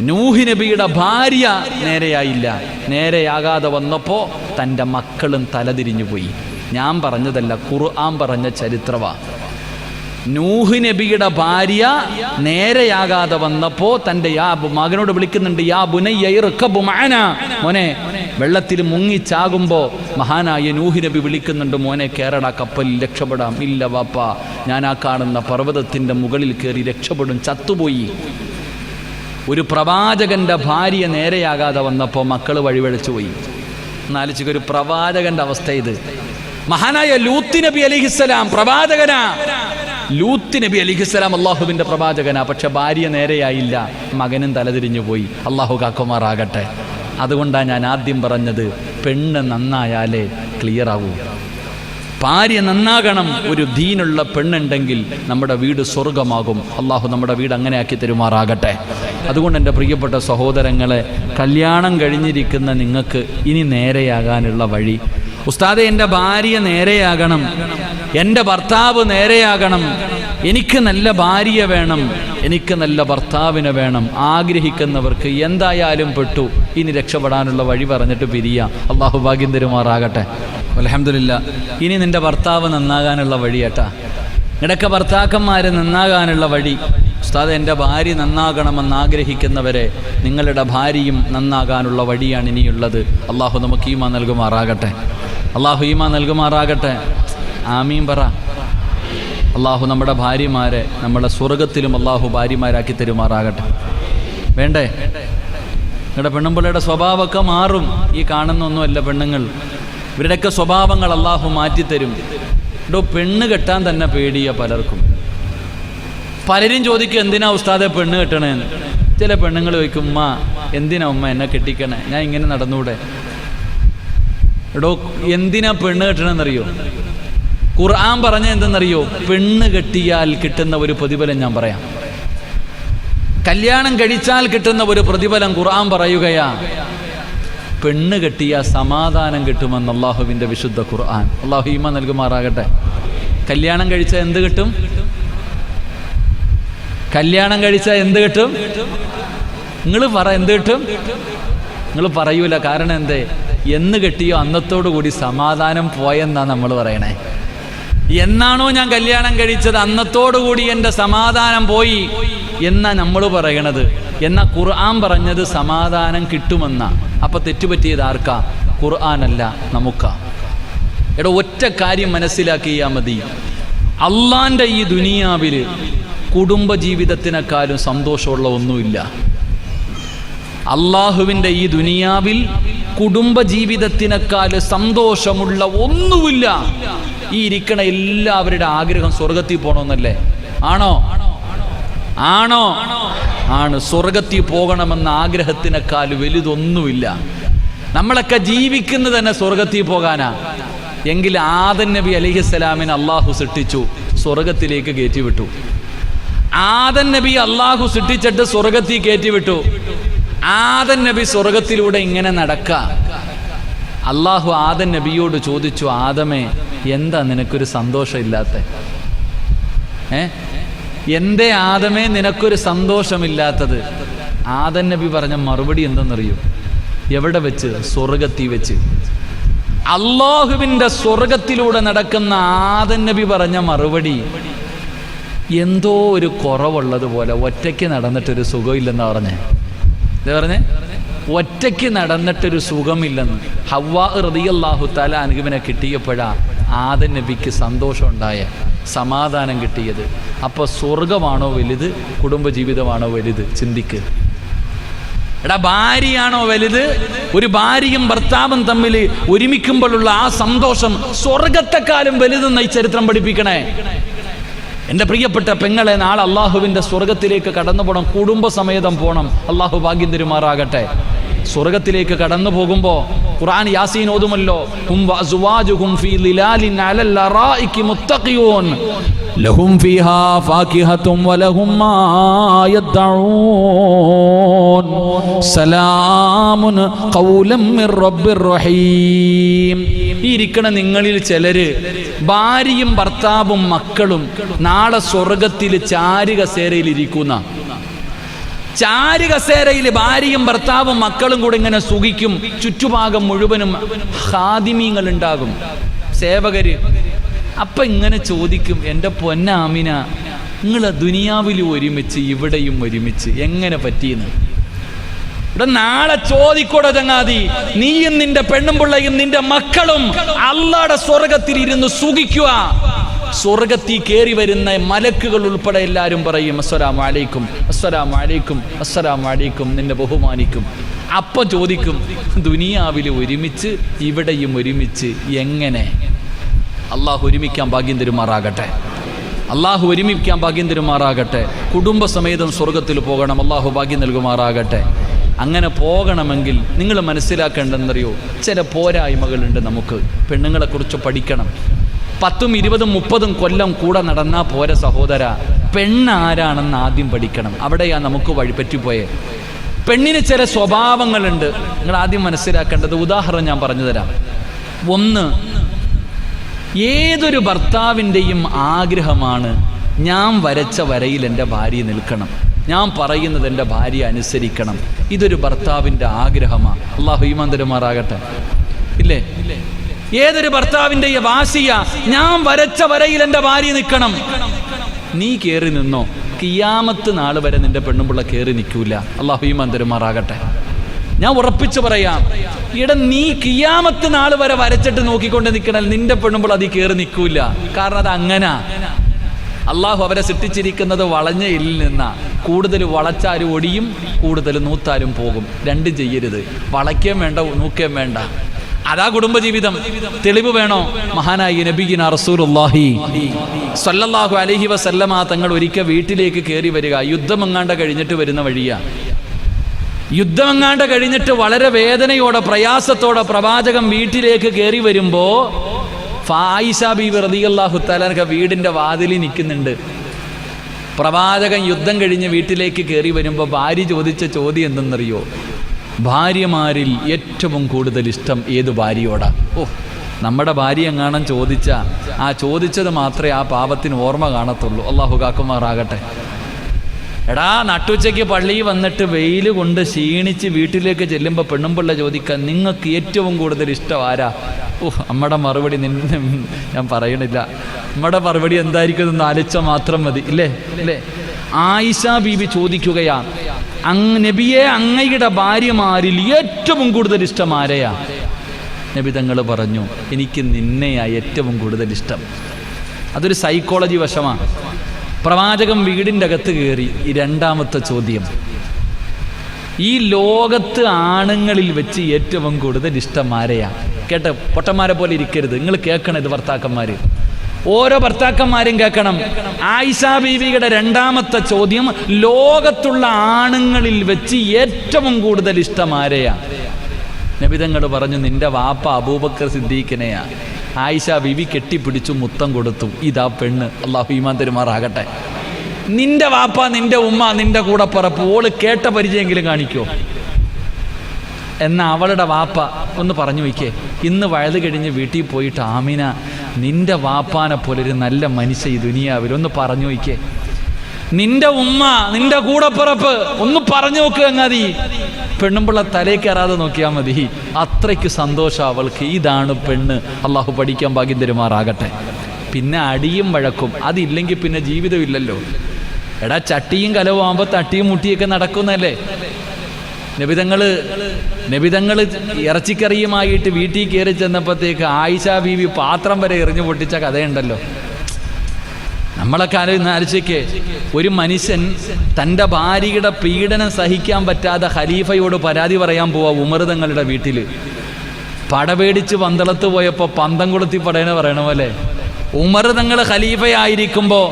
നൂഹ് നബിയുടെ ഭാര്യ നേരെയായില്ല. നേരെയാകാതെ വന്നപ്പോൾ തൻ്റെ മക്കളും തലതിരിഞ്ഞു പോയി. ഞാൻ പറഞ്ഞതല്ല, ഖുർആൻ പറഞ്ഞ ചരിത്രവാ. നൂഹ് നബിയുടെ ഭാര്യ നേരെയാകാതെ വന്നപ്പോൾ തൻ്റെ മകനോട് വിളിക്കുന്നുണ്ട്, യാ ബുനയ്യ ഇർകബ് മഅനാ, മോനെ വെള്ളത്തിൽ മുങ്ങിച്ചാകുമ്പോൾ മഹാനായ നൂഹ് നബി വിളിക്കുന്നുണ്ട്, മോനെ കേറടാ, കപ്പലിൽ രക്ഷപ്പെടാം. ഇല്ല വാപ്പ, ഞാൻ ആ കാണുന്ന പർവ്വതത്തിൻ്റെ മുകളിൽ കയറി രക്ഷപ്പെടും, ചത്തുപോയി. ഒരു പ്രവാചകന്റെ ഭാര്യ നേരെയാകാതെ വന്നപ്പോൾ മക്കൾ വഴിവഴിച്ചു പോയി. എന്നാലിച്ചൊക്കെ ഒരു പ്രവാചകന്റെ അവസ്ഥ ഇത്. മഹാനായ ലൂത്ത് നബി അലൈഹിസ്സലാം പ്രവാചകനാ. ലൂത്ത് നബി അലൈഹിസ്സലാം അള്ളാഹുവിന്റെ പ്രവാചകനാ. പക്ഷെ ഭാര്യ നേരെയായില്ല, മകനും തലതിരിഞ്ഞു പോയി. അള്ളാഹു കാക്കുമാറാകട്ടെ. അതുകൊണ്ടാണ് ഞാൻ ആദ്യം പറഞ്ഞത്, പെണ്ണ് നന്നായാലേ ക്ലിയർ ആവൂ. ഭാര്യ നന്നാകണം. ഒരു ദീനുള്ള പെണ്ണുണ്ടെങ്കിൽ നമ്മുടെ വീട് സ്വർഗമാകും. അള്ളാഹു നമ്മുടെ വീട് അങ്ങനെ ആക്കി തരുമാറാകട്ടെ. അതുകൊണ്ട് എൻ്റെ പ്രിയപ്പെട്ട സഹോദരങ്ങളെ, കല്യാണം കഴിഞ്ഞിരിക്കുന്ന നിങ്ങൾക്ക് ഇനി നേരെയാകാനുള്ള വഴി, ഉസ്താദെ എൻ്റെ ഭാര്യ നേരെയാകണം, എൻ്റെ ഭർത്താവ് നേരെയാകണം, എനിക്ക് നല്ല ഭാര്യ വേണം, എനിക്ക് നല്ല ഭർത്താവിനെ വേണം. ആഗ്രഹിക്കുന്നവർക്ക് എന്തായാലും പെട്ടു. ഇനി രക്ഷപ്പെടാനുള്ള വഴി പറഞ്ഞിട്ട് പിരിയ. അള്ളാഹു ഭാഗ്യം തരുമാറാകട്ടെ. അൽഹംദുലില്ലാ. ഇനി നിൻ്റെ ഭർത്താവ് നന്നാകാനുള്ള വഴിയേട്ടാ, നിടക്കെ ഭർത്താക്കന്മാർ നന്നാകാനുള്ള വഴി. ഉസ്താദ് എൻ്റെ ഭാര്യ നന്നാകണമെന്ന് ആഗ്രഹിക്കുന്നവരെ, നിങ്ങളുടെ ഭാര്യയും നന്നാകാനുള്ള വഴിയാണ് ഇനിയുള്ളത്. അള്ളാഹു നമുക്ക് ഈമാൻ നൽകുമാറാകട്ടെ. അള്ളാഹു ഈമാൻ നൽകുമാറാകട്ടെ. ആമീൻ പറ. അള്ളാഹു നമ്മുടെ ഭാര്യമാരെ നമ്മുടെ സ്വർഗത്തിലും അള്ളാഹു ഭാര്യമാരാക്കി തരുമാറാകട്ടെ. വേണ്ടേ? നിങ്ങളുടെ പെണ്ണുമ്പിള്ളയുടെ സ്വഭാവമൊക്കെ മാറും. ഈ കാണുന്നൊന്നുമല്ല പെണ്ണുങ്ങൾ, ഇവരുടെയൊക്കെ സ്വഭാവങ്ങൾ അള്ളാഹു മാറ്റിത്തരും. പെണ്ണ് കെട്ടാൻ തന്നെ പേടിയ പലർക്കും. പലരും ചോദിക്കും, എന്തിനാ ഉസ്താദെ പെണ്ണ് കെട്ടണേന്ന്. ചില പെണ്ണുങ്ങൾ ചോദിക്കും, ഉമ്മ എന്തിനാ ഉമ്മ എന്നെ കെട്ടിക്കണേ, ഞാൻ ഇങ്ങനെ നടന്നൂടെ. എന്തിനാ പെണ്ണ് കെട്ടണമെന്നറിയോ? ഖുർആൻ പറഞ്ഞ എന്തെന്നറിയോ? പെണ്ണ് കെട്ടിയാൽ കിട്ടുന്ന ഒരു പ്രതിഫലം ഞാൻ പറയാം. കല്യാണം കഴിച്ചാൽ കിട്ടുന്ന ഒരു പ്രതിഫലം ഖുർആൻ പറയുകയാ. പെണ്ണ് കെട്ടിയ സമാധാനം കിട്ടുമെന്ന് അള്ളാഹുവിൻ്റെ വിശുദ്ധ ഖുർആൻ. അള്ളാഹു ഈമാൻ നൽകുമാറാകട്ടെ. കല്യാണം കഴിച്ചാൽ എന്ത് കിട്ടും? കല്യാണം കഴിച്ചാൽ എന്ത് കിട്ടും? നിങ്ങൾ പറ, എന്ത് കിട്ടും? നിങ്ങൾ പറയൂല. കാരണം എന്തേ? എന്ന് കെട്ടിയോ അന്നത്തോടു കൂടി സമാധാനം പോയെന്നാ നമ്മൾ പറയണേ. എന്നാണോ ഞാൻ കല്യാണം കഴിച്ചത് അന്നത്തോടുകൂടി എൻ്റെ സമാധാനം പോയി എന്നാ നമ്മൾ പറയണത്. എന്നാൽ ഖുർആൻ പറഞ്ഞത് സമാധാനം കിട്ടുമെന്നാ. അപ്പം തെറ്റുപറ്റിയത് ആർക്കാ? ഖുർആനല്ല, നമുക്കാ. ഒറ്റ കാര്യം മനസ്സിലാക്കിയാൽ മതി. അള്ളാൻ്റെ ഈ ദുനിയാവിൽ കുടുംബജീവിതത്തിനേക്കാളും സന്തോഷമുള്ള ഒന്നുമില്ല. അള്ളാഹുവിൻ്റെ ഈ ദുനിയാവിൽ കുടുംബജീവിതത്തിനേക്കാൾ സന്തോഷമുള്ള ഒന്നുമില്ല. ഈ ഇരിക്കണ എല്ലാവരുടെ ആഗ്രഹം സ്വർഗത്തിൽ പോകണമെന്നല്ലേ? ആണോ? ആണോ? ആണ്. സ്വർഗത്തിൽ പോകണമെന്ന ആഗ്രഹത്തിനേക്കാൾ വലുതൊന്നുമില്ല. നമ്മളൊക്കെ ജീവിക്കുന്നത് തന്നെ സ്വർഗത്തിൽ പോകാനാ. എങ്കിൽ ആദം നബി അലൈഹിസ്സലാമിനെ അള്ളാഹു സൃഷ്ടിച്ചു, സ്വർഗത്തിലേക്ക് കയറ്റിവിട്ടു. ആദം നബി അള്ളാഹു സൃഷ്ടിച്ചിട്ട് സ്വർഗത്തിൽ കയറ്റിവിട്ടു. ആദം നബി സ്വർഗത്തിലൂടെ ഇങ്ങനെ നടക്ക. അള്ളാഹു ആദം നബിയോട് ചോദിച്ചു, ആദമേ എന്താ നിനക്കൊരു സന്തോഷമില്ലാത്ത? എന്തേ ആദമേ നിനക്കൊരു സന്തോഷമില്ലാത്തത്? ആദം നബി പറഞ്ഞ മറുപടി എന്തെന്നറിയോ? എവിടെ വെച്ച്? സ്വർഗത്തിൽ വെച്ച്. അള്ളാഹുവിൻ്റെ സ്വർഗത്തിലൂടെ നടക്കുന്ന ആദം നബി പറഞ്ഞ മറുപടി, എന്തോ ഒരു കുറവുള്ളതുപോലെ, ഒറ്റയ്ക്ക് നടന്നിട്ടൊരു സുഖമില്ലെന്നാ പറഞ്ഞേ. എന്താ പറഞ്ഞേ? ഒറ്റയ്ക്ക് നടന്നിട്ടൊരു സുഖമില്ലെന്ന്. ഹവ്വാ റളിയല്ലാഹു തആല അൻഹുവിനെ കിട്ടിയപ്പോഴാ ആദം നബിക്ക് സന്തോഷം ഉണ്ടായ, സമാധാനം കിട്ടിയത്. അപ്പോൾ സ്വർഗമാണോ വലുത്, കുടുംബജീവിതമാണോ വലുത്? ചിന്തിക്ക്. ഭാര്യയാണോ വലുത്? ഒരു ഭാര്യയും ഭർത്താവും തമ്മിൽ ഒരുമിക്കുമ്പോഴുള്ള ആ സന്തോഷം സ്വർഗത്തെക്കാളും വലുതെന്ന് ഈ ചരിത്രം പഠിപ്പിക്കണേ. എൻ്റെ പ്രിയപ്പെട്ട പെങ്ങളെ, നാളെ അള്ളാഹുവിൻ്റെ സ്വർഗത്തിലേക്ക് കടന്നു പോകണം, കുടുംബസമേതം പോകണം. അള്ളാഹു ഭാഗ്യം തരുമാറാകട്ടെ. സ്വർഗത്തിലേക്ക് കടന്നു പോകുമ്പോൾ ഖുർആൻ യാസീൻ ഓതുമല്ലോ, ഹും വഅസ്വാജുഹും ഫീ ളിലാലിൻ അലൽ അറായികി മുത്തഖിയൂൻ ലഹും ഫീഹാ ഫാകിഹത്തും വലഹും മാ യദ്ദഊൻ സലാമുൻ ഖൗലൻ മിർ റബ്ബിർ റഹീം. ഈ ഇരിക്കണ നിങ്ങളിൽ ചിലര് ഭാര്യയും ഭർത്താവും മക്കളും നാളെ സ്വർഗത്തിൽ ചാരുകസേരയിൽ ഇരിക്കുന്ന, ചാരുകസേരയിൽ ഭാര്യയും ഭർത്താവും മക്കളും കൂടെ ഇങ്ങനെ സുഖിക്കും. ചുറ്റുഭാഗം മുഴുവനും ഖാദിമീങ്ങൾ ഉണ്ടാകും, സേവകര്. അപ്പം ഇങ്ങനെ ചോദിക്കും, എൻ്റെ പൊന്നാമിന, നിങ്ങൾ ദുനിയാവിൽ ഒരുമിച്ച് ഇവിടെയും ഒരുമിച്ച് എങ്ങനെ പറ്റിയെന്ന്? ഇവിടെ നാളെ ചോദിക്കൂടെ ചങ്ങാതി, നീയും നിന്റെ പെണ്ണും പിള്ളയും നിന്റെ മക്കളും അള്ളാടെ സ്വർഗത്തിൽ ഇരുന്ന് സുഖിക്കുക. സ്വർഗത്തിൽ കയറി വരുന്ന മലക്കുകൾ ഉൾപ്പെടെ എല്ലാവരും പറയും, അസ്സലാമു അലൈക്കും, അസ്സലാമു അലൈക്കും, അസ്സലാമു അലൈക്കും, നിന്നെ ബഹുമാനിക്കും. അപ്പം ചോദിക്കും, ദുനിയാവിൽ ഒരുമിച്ച് ഇവിടെയും ഒരുമിച്ച് എങ്ങനെ? അള്ളാഹു ഒരുമിക്കാൻ ഭാഗ്യം തരുമാറാകട്ടെ. അള്ളാഹു ഒരുമിക്കാൻ ഭാഗ്യം തരുമാറാകട്ടെ. കുടുംബസമേതം സ്വർഗത്തിൽ പോകണം, അള്ളാഹു ഭാഗ്യം നൽകുമാറാകട്ടെ. അങ്ങനെ പോകണമെങ്കിൽ നിങ്ങൾ മനസ്സിലാക്കേണ്ടതെന്നറിയോ, ചില പോരായ്മകളുണ്ട് നമുക്ക്. പെണ്ണുങ്ങളെക്കുറിച്ച് പഠിക്കണം. 10, 20, 30 കൊല്ലം കൂടെ നടന്നാൽ പോരെ സഹോദര. പെണ്ണാരാണെന്ന് ആദ്യം പഠിക്കണം. അവിടെയാണ് നമുക്ക് വഴിപറ്റിപ്പോയേ. പെണ്ണിന് ചില സ്വഭാവങ്ങളുണ്ട്, നിങ്ങൾ ആദ്യം മനസ്സിലാക്കേണ്ടത്. ഉദാഹരണം ഞാൻ പറഞ്ഞു തരാം. ഒന്ന്, ഏതൊരു ഭർത്താവിൻ്റെയും ആഗ്രഹമാണ് ഞാൻ വരച്ച വരയിൽ എൻ്റെ ഭാര്യ നിൽക്കണം, ഞാൻ പറയുന്നത് എൻ്റെ ഭാര്യ അനുസരിക്കണം. ഇതൊരു ഭർത്താവിൻ്റെ ആഗ്രഹമാണ്. അള്ളാഹു ഈമാൻ തരുമാറാകട്ടെ. ഇല്ലേ? ഏതൊരു ഭർത്താവിൻ്റെ വാശിയ, ഞാൻ വരച്ച വരയിൽ എൻ്റെ ഭാര്യ നിൽക്കണം. നീ കയറി നിന്നോ, കിയാമത്ത് നാൾ വരെ നിന്റെ പെണ്ണുപിള്ള കയറി നിൽക്കൂല. അള്ളാഹു ഈമാൻ തരുമാറാകട്ടെ. ഞാൻ ഉറപ്പിച്ചു പറയാം, നീ കിയാമത്ത് നാൾ വരെ വരച്ചിട്ട് നോക്കിക്കൊണ്ട് നിൽക്കണൽ, നിന്റെ പെണ്ണുമ്പോൾ അതിൽ കയറി നിൽക്കൂല. കാരണം അത് അങ്ങനെ അള്ളാഹു അവരെ സൃഷ്ടിച്ചിരിക്കുന്നത് വളഞ്ഞ എല്ലിൽ നിന്നാ. കൂടുതൽ വളച്ചാലും ഒടിയും, കൂടുതൽ നൂത്താലും പോകും. രണ്ടും ചെയ്യരുത്. വളയ്ക്കുകയും വേണ്ട, നൂക്കുകയും വേണ്ട. അതാ കുടുംബജീവിതം. തെളിവ് വേണോ? മഹാനായ നബിയിന റസൂലുള്ളാഹി സ്വല്ലല്ലാഹു അലൈഹി വസല്ലമ തങ്ങൾ ഒരിക്കൽ വീട്ടിലേക്ക് കയറി വരിക. യുദ്ധമെങ്ങാണ്ട് കഴിഞ്ഞിട്ട് വരുന്ന വഴിയാ. യുദ്ധമെങ്ങാണ്ട് കഴിഞ്ഞിട്ട് വളരെ വേദനയോടെ പ്രയാസത്തോടെ പ്രവാചകൻ വീട്ടിലേക്ക് കയറി വരുമ്പോ ആയിഷ ബീവി റളിയല്ലാഹു തആല വീടിന്റെ വാതിലിൽ നിൽക്കുന്നുണ്ട്. പ്രവാചകൻ യുദ്ധം കഴിഞ്ഞ് വീട്ടിലേക്ക് കയറി വരുമ്പോൾ ഭാര്യ ചോദിച്ച ചോദ്യം എന്തെന്നറിയോ? ഭാര്യമാരിൽ ഏറ്റവും കൂടുതൽ ഇഷ്ടം ഏത് ഭാര്യയോടാ? നമ്മുടെ ഭാര്യ എങ്ങാനും ചോദിച്ചത് മാത്രമേ ആ പാപത്തിന് ഓർമ്മ കാണത്തുള്ളൂ. അള്ളാഹു കാക്കുമാറാകട്ടെ. എടാ, നട്ടുച്ചയ്ക്ക് പള്ളിയിൽ വന്നിട്ട് വെയിൽ കൊണ്ട് ക്ഷീണിച്ച് വീട്ടിലേക്ക് ചെല്ലുമ്പോൾ പെണ്ണുമ്പിള്ള ചോദിക്കാൻ, നിങ്ങൾക്ക് ഏറ്റവും കൂടുതൽ ഇഷ്ടം ആരാ? നമ്മുടെ മറുപടി ഞാൻ പറയണില്ല. നമ്മുടെ മറുപടി എന്തായിരിക്കും എന്ന് ആലോചിച്ചാൽ മാത്രം മതി. ഇല്ലേ? ആയിഷ ബീവി ചോദിക്കുകയാ, നബിയെ, അങ്ങയുടെ ഭാര്യമാരിൽ ഏറ്റവും കൂടുതൽ ഇഷ്ടം ആരെയാ? നബി തങ്ങൾ പറഞ്ഞു, എനിക്ക് നിന്നെയാ ഏറ്റവും കൂടുതൽ ഇഷ്ടം. അതൊരു സൈക്കോളജി വശമാണ്. പ്രവാചകൻ വീടിൻ്റെ അകത്ത് കയറി. ഈ രണ്ടാമത്തെ ചോദ്യം, ഈ ലോകത്ത് ആണുങ്ങളിൽ വെച്ച് ഏറ്റവും കൂടുതൽ ഇഷ്ടം ആരെയാ? കേട്ടോ, പൊട്ടന്മാരെ പോലെ ഇരിക്കരുത്. നിങ്ങൾ കേൾക്കണം ഇത്, ഭർത്താക്കന്മാർ. ഓരോ ഭർത്താക്കന്മാരും കേൾക്കണം. ആയിഷ ബീവിയുടെ രണ്ടാമത്തെ ചോദ്യം, ലോകത്തുള്ള ആണുങ്ങളിൽ വെച്ച് ഏറ്റവും കൂടുതൽ ഇഷ്ടം ആരെയാ? നബിതങ്ങൾ പറഞ്ഞു, നിന്റെ വാപ്പ അബൂബക്കർ സിദ്ദീഖിനെയാ. ആയിഷ ബീവി കെട്ടിപ്പിടിച്ചു മുത്തം കൊടുത്തു. ഇതാ പെണ്ണ്. അള്ളാഹു ഈമാൻ തരുമാറാകട്ടെ. നിന്റെ വാപ്പ, നിന്റെ ഉമ്മ, നിന്റെ കൂടെ പറപ്പ്, ഓള് കേട്ട പരിചയമെങ്കിലും കാണിക്കോ? എന്നാ അവളുടെ വാപ്പ ഒന്ന് പറഞ്ഞു വയ്ക്കേ, ഇന്ന് വയത് കഴിഞ്ഞ് വീട്ടിൽ പോയിട്ട്, ആമിന, നിന്റെ വാപ്പാനെ പോലൊരു നല്ല മനുഷ്യ ഈ ദുനിയാവിൽ ഒന്ന് പറഞ്ഞു വയ്ക്കേ. നിന്റെ ഉമ്മ, നിന്റെ കൂടപ്പിറപ്പ് ഒന്ന് പറഞ്ഞു നോക്കുക. അങ്ങാതി പെണ്ണുമ്പിള്ള തലേ കയറാതെ നോക്കിയാൽ മതി. അത്രയ്ക്ക് സന്തോഷം അവൾക്ക്. ഇതാണ് പെണ്ണ്. അള്ളാഹു പഠിക്കാൻ ഭാഗ്യം തരുമാറാകട്ടെ. പിന്നെ അടിയും വഴക്കും അതില്ലെങ്കിൽ പിന്നെ ജീവിതമില്ലല്ലോ. എടാ, ചട്ടിയും കലവും ആകുമ്പോൾ തട്ടിയും മുട്ടിയൊക്കെ നടക്കുന്നല്ലേ? നബിതങ്ങള് ഇറച്ചിക്കറിയുമായിട്ട് വീട്ടിൽ കയറി ചെന്നപ്പോഴത്തേക്ക് ആയിഷ ബീവി പാത്രം വരെ എറിഞ്ഞു പൊട്ടിച്ച കഥയുണ്ടല്ലോ. നമ്മളൊക്കെ ആലോചിക്കേ, ഒരു മനുഷ്യൻ തൻ്റെ ഭാര്യയുടെ പീഡനം സഹിക്കാൻ പറ്റാതെ ഖലീഫയോട് പരാതി പറയാൻ പോവാ ഉമർ തങ്ങളുടെ വീട്ടിൽ. പടപേടിച്ച് പന്തളത്ത് പോയപ്പോൾ പന്തം കൊളുത്തി പറയണ പോലെ ഉമർ തങ്ങൾ ഖലീഫയായിരിക്കുമ്പോൾ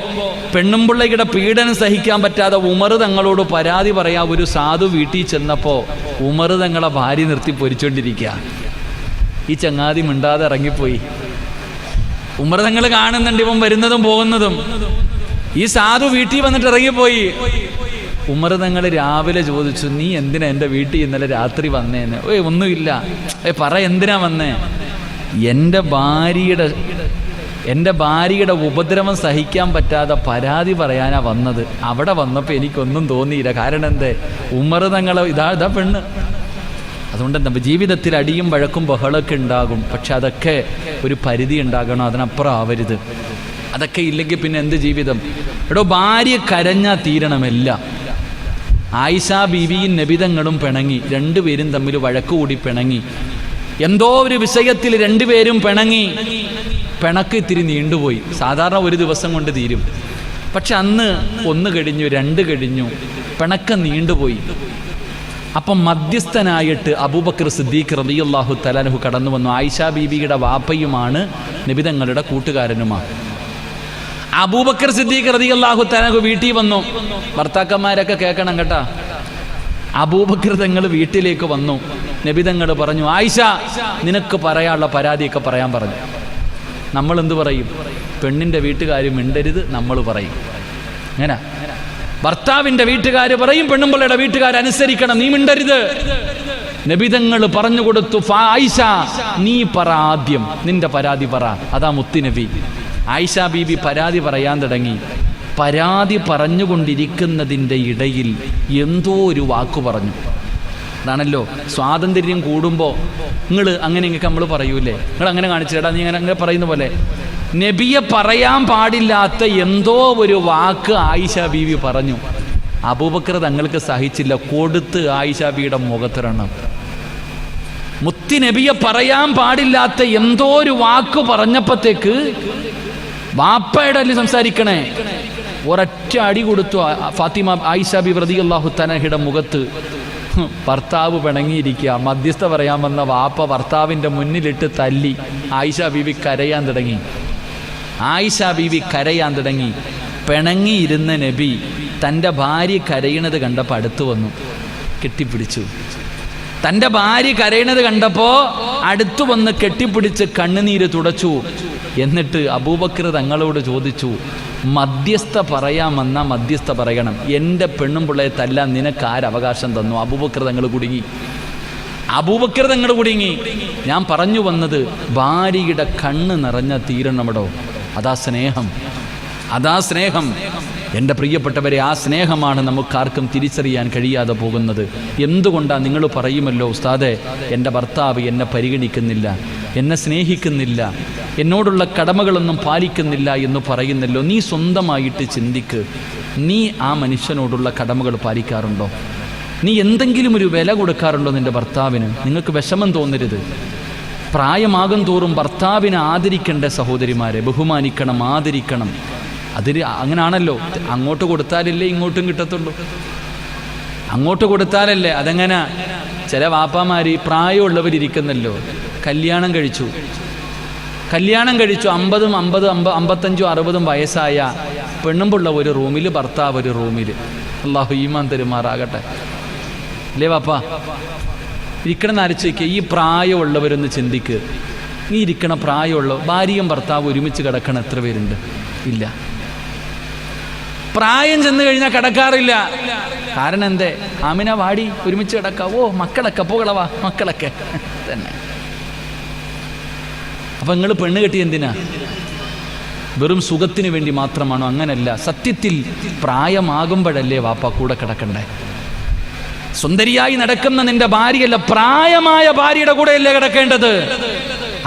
പെണ്ണുമ്പിള്ളയുടെ പീഡനം സഹിക്കാൻ പറ്റാതെ ഉമർ തങ്ങളോട് പരാതി പറയാ ഒരു സാധു വീട്ടിൽ ചെന്നപ്പോൾ ഉമർ തങ്ങളെ ഭാര്യ നിർത്തി പൊരിച്ചോണ്ടിരിക്കുക. ഈ ചങ്ങാതി മിണ്ടാതെ ഇറങ്ങിപ്പോയി. ഉമർ തങ്ങൾ കാണുന്നുണ്ട് ഇവൻ വരുന്നതും പോകുന്നതും. ഈ സാധു വീട്ടിൽ വന്നിട്ട് ഇറങ്ങിപ്പോയി. ഉമർ തങ്ങൾ രാവിലെ ചോദിച്ചു, നീ എന്തിനാ എൻ്റെ വീട്ടിൽ ഇന്നലെ രാത്രി വന്നേന്ന്? ഒന്നുമില്ല. പറ, എന്തിനാ വന്നേ? എൻ്റെ ഭാര്യയുടെ ഉപദ്രവം സഹിക്കാൻ പറ്റാതെ പരാതി പറയാനാ വന്നത്. അവിടെ വന്നപ്പോൾ എനിക്കൊന്നും തോന്നിയില്ല. കാരണം എന്തേ? ഉമർ തങ്ങൾ ഇതാ പെണ്ണ്. അതുകൊണ്ട് എന്താ, ജീവിതത്തിൽ അടിയും വഴക്കും ബഹളമൊക്കെ ഉണ്ടാകും. പക്ഷെ അതൊക്കെ ഒരു പരിധി ഉണ്ടാകണം, അതിനപ്പുറം ആവരുത്. അതൊക്കെ ഇല്ലെങ്കിൽ പിന്നെ എന്ത് ജീവിതം? എടോ, ഭാര്യ കരഞ്ഞാൽ തീരണമല്ല. ആയിഷ ബീവിയും നബിതങ്ങളും പിണങ്ങി. രണ്ടുപേരും തമ്മിൽ വഴക്കുകൂടി പിണങ്ങി. എന്തോ ഒരു വിഷയത്തിൽ രണ്ടുപേരും പിണങ്ങി. പിണക്ക് ഇത്തിരി നീണ്ടുപോയി. സാധാരണ ഒരു ദിവസം കൊണ്ട് തീരും. പക്ഷെ അന്ന് 1 കഴിഞ്ഞു, 2 കഴിഞ്ഞു, പിണക്കം നീണ്ടുപോയി. അപ്പം മധ്യസ്ഥനായിട്ട് അബൂബക്കർ സിദ്ദീഖ് റളിയല്ലാഹു തആല അൻഹു കടന്നു വന്നു. ആയിഷ ബീവിയുടെ വാപ്പയുമാണ് നബി തങ്ങളുടെ കൂട്ടുകാരനുമാണ്. അബൂബക്കർ സിദ്ദീഖ് റളിയല്ലാഹു തആല അൻഹു വീട്ടിൽ വന്നു. ഭർത്താക്കന്മാരൊക്കെ കേൾക്കണം കേട്ടാ. അബൂബക്കർ തങ്ങൾ വീട്ടിലേക്ക് വന്നു. നബി തങ്ങൾ പറഞ്ഞു, ആയിഷ നിനക്ക് പറയാനുള്ള പരാതിയൊക്കെ പറയാൻ പറഞ്ഞു. നമ്മൾ എന്ത് പറയും? പെണ്ണിൻ്റെ വീട്ടുകാർ മിണ്ടരുത് നമ്മൾ പറയും. അങ്ങനെ ഭർത്താവിൻ്റെ വീട്ടുകാർ പറയും, പെണ്ണുമ്പിള്ളയുടെ വീട്ടുകാരനുസരിക്കണം, നീ മിണ്ടരുത്. നബി തങ്ങൾ പറഞ്ഞു കൊടുത്തു, ആയിഷ നീ പറ, ആദ്യം നിന്റെ പരാതി പറ. അതാ മുത്തുനബി. ആയിഷ ബീബി പരാതി പറയാൻ തുടങ്ങി. പരാതി പറഞ്ഞുകൊണ്ടിരിക്കുന്നതിൻ്റെ ഇടയിൽ എന്തോ ഒരു വാക്കു പറഞ്ഞു. അതാണല്ലോ സ്വാതന്ത്ര്യം കൂടുമ്പോൾ നിങ്ങൾ അങ്ങനെ ഇങ്ങനെ നമ്മൾ പറയൂലേ, നിങ്ങൾ അങ്ങനെ കാണിച്ചിട്ടാ, നീ അങ്ങനെ പറയുന്ന പോലെ നബിയെ പറയാൻ പാടില്ലാത്ത എന്തോ ഒരു വാക്ക് ആയിഷ ബീവി പറഞ്ഞു. അബൂബക്കർ തങ്ങൾക്ക് സഹിച്ചില്ല, കൊടുത്ത് ആയിഷ ബീയുടെ മുഖത്തിരണം. മുത്തി നബിയെ പറയാൻ പാടില്ലാത്ത എന്തോ ഒരു വാക്ക് പറഞ്ഞപ്പോഴത്തേക്ക് വാപ്പയുടെ അല്ലേ സംസാരിക്കണേ, ഒരൊറ്റ അടി കൊടുത്തു ഫാത്തിമ ആയിഷ ബീവി റളിയല്ലാഹു തആലയുടെ മുഖത്ത്. ഭർത്താവ് പിണങ്ങിയിരിക്കുക, മധ്യസ്ഥ പറയാൻ വന്ന വാപ്പ ഭർത്താവിൻ്റെ മുന്നിലിട്ട് തല്ലി. ആയിഷ ബീവി കരയാൻ തുടങ്ങി. ആയിഷ ബീവി കരയാൻ തുടങ്ങി. പിണങ്ങിയിരുന്ന നബി തൻ്റെ ഭാര്യ കരയണത് കണ്ടപ്പോൾ അടുത്ത് വന്നു, കെട്ടിപ്പിടിച്ചു. തൻ്റെ ഭാര്യ കരയണത് കണ്ടപ്പോൾ അടുത്തു വന്ന് കെട്ടിപ്പിടിച്ച് കണ്ണുനീര് തുടച്ചു. എന്നിട്ട് അബൂബക്കർ തങ്ങളോട് ചോദിച്ചു, മധ്യസ്ഥ പറയാമെന്നാ മധ്യസ്ഥ പറയണം, എൻ്റെ പെണ്ണും പിള്ളയെ തല്ലാൻ നിനക്ക് ആരവകാശം തന്നു? അബൂബക്കർ തങ്ങൾ കുടുങ്ങി. അബൂബക്കർ തങ്ങൾ കുടുങ്ങി. ഞാൻ പറഞ്ഞു വന്നത്, ഭാര്യയുടെ കണ്ണ് നിറഞ്ഞ തീരണമടോ. അതാ സ്നേഹം, അതാ സ്നേഹം. എൻ്റെ പ്രിയപ്പെട്ടവരെ, ആ സ്നേഹമാണ് നമുക്കാർക്കും തിരിച്ചറിയാൻ കഴിയാതെ പോകുന്നത്. എന്തുകൊണ്ടാണ്? നിങ്ങൾ പറയുമല്ലോ, ഉസ്താദെ എൻ്റെ ഭർത്താവ് എന്നെ പരിഗണിക്കുന്നില്ല, എന്നെ സ്നേഹിക്കുന്നില്ല, എന്നോടുള്ള കടമകളൊന്നും പാലിക്കുന്നില്ല എന്ന് പറയുന്നല്ലോ. നീ സ്വന്തമായിട്ട് ചിന്തിക്ക്, നീ ആ മനുഷ്യനോടുള്ള കടമകൾ പാലിക്കാറുണ്ടോ? നീ എന്തെങ്കിലും ഒരു വില കൊടുക്കാറുണ്ടോ നിൻ്റെ ഭർത്താവിന്? നിങ്ങൾക്ക് വിഷമം തോന്നരുത്. പ്രായമാകും തോറും ഭർത്താവിനെ ആദരിക്കേണ്ട സഹോദരിമാരെ, ബഹുമാനിക്കണം, ആദരിക്കണം. അതിൽ അങ്ങനാണല്ലോ, അങ്ങോട്ട് കൊടുത്താലല്ലേ ഇങ്ങോട്ടും കിട്ടത്തുള്ളൂ. അങ്ങോട്ട് കൊടുത്താലല്ലേ. അതെങ്ങനെ? ചില വാപ്പാമാർ പ്രായമുള്ളവരിയ്ക്കുന്നല്ലോ, കല്യാണം കഴിച്ചു 50, 55, 60 വയസ്സായ പെണ്ണുമ്പുള്ള ഒരു റൂമിൽ, ഭർത്താവ് ഒരു റൂമിൽ. അല്ലാഹു ഈമാൻ തരുമാറാകട്ടെ. അല്ലേ വാപ്പ? ഇരിക്കണം അരച്ച് വയ്ക്കുക. ഈ പ്രായമുള്ളവരൊന്ന് ചിന്തിക്ക്. ഈ ഇരിക്കണ പ്രായമുള്ള ഭാര്യയും ഭർത്താവ് ഒരുമിച്ച് കിടക്കണം എത്ര പേരുണ്ട്? ഇല്ല. പ്രായം ചെന്ന് കഴിഞ്ഞാൽ കിടക്കാറില്ല. കാരണം എന്തേ? ആമിന വാടി ഒരുമിച്ച് കിടക്കാം. ഓ മക്കളൊക്കെ പോകളവാ, മക്കളൊക്കെ തന്നെ. അപ്പൊ നിങ്ങൾ പെണ്ണ് കെട്ടി എന്തിനാ? വെറും സുഖത്തിന് വേണ്ടി മാത്രമാണോ? അങ്ങനല്ല. സത്യത്തിൽ പ്രായമാകുമ്പോഴല്ലേ വാപ്പ കൂടെ കിടക്കണ്ടേ? സുന്ദരിയായി നടക്കുന്ന നിന്റെ ഭാര്യയല്ല, പ്രായമായ ഭാര്യയുടെ കൂടെയല്ലേ കിടക്കേണ്ടത്?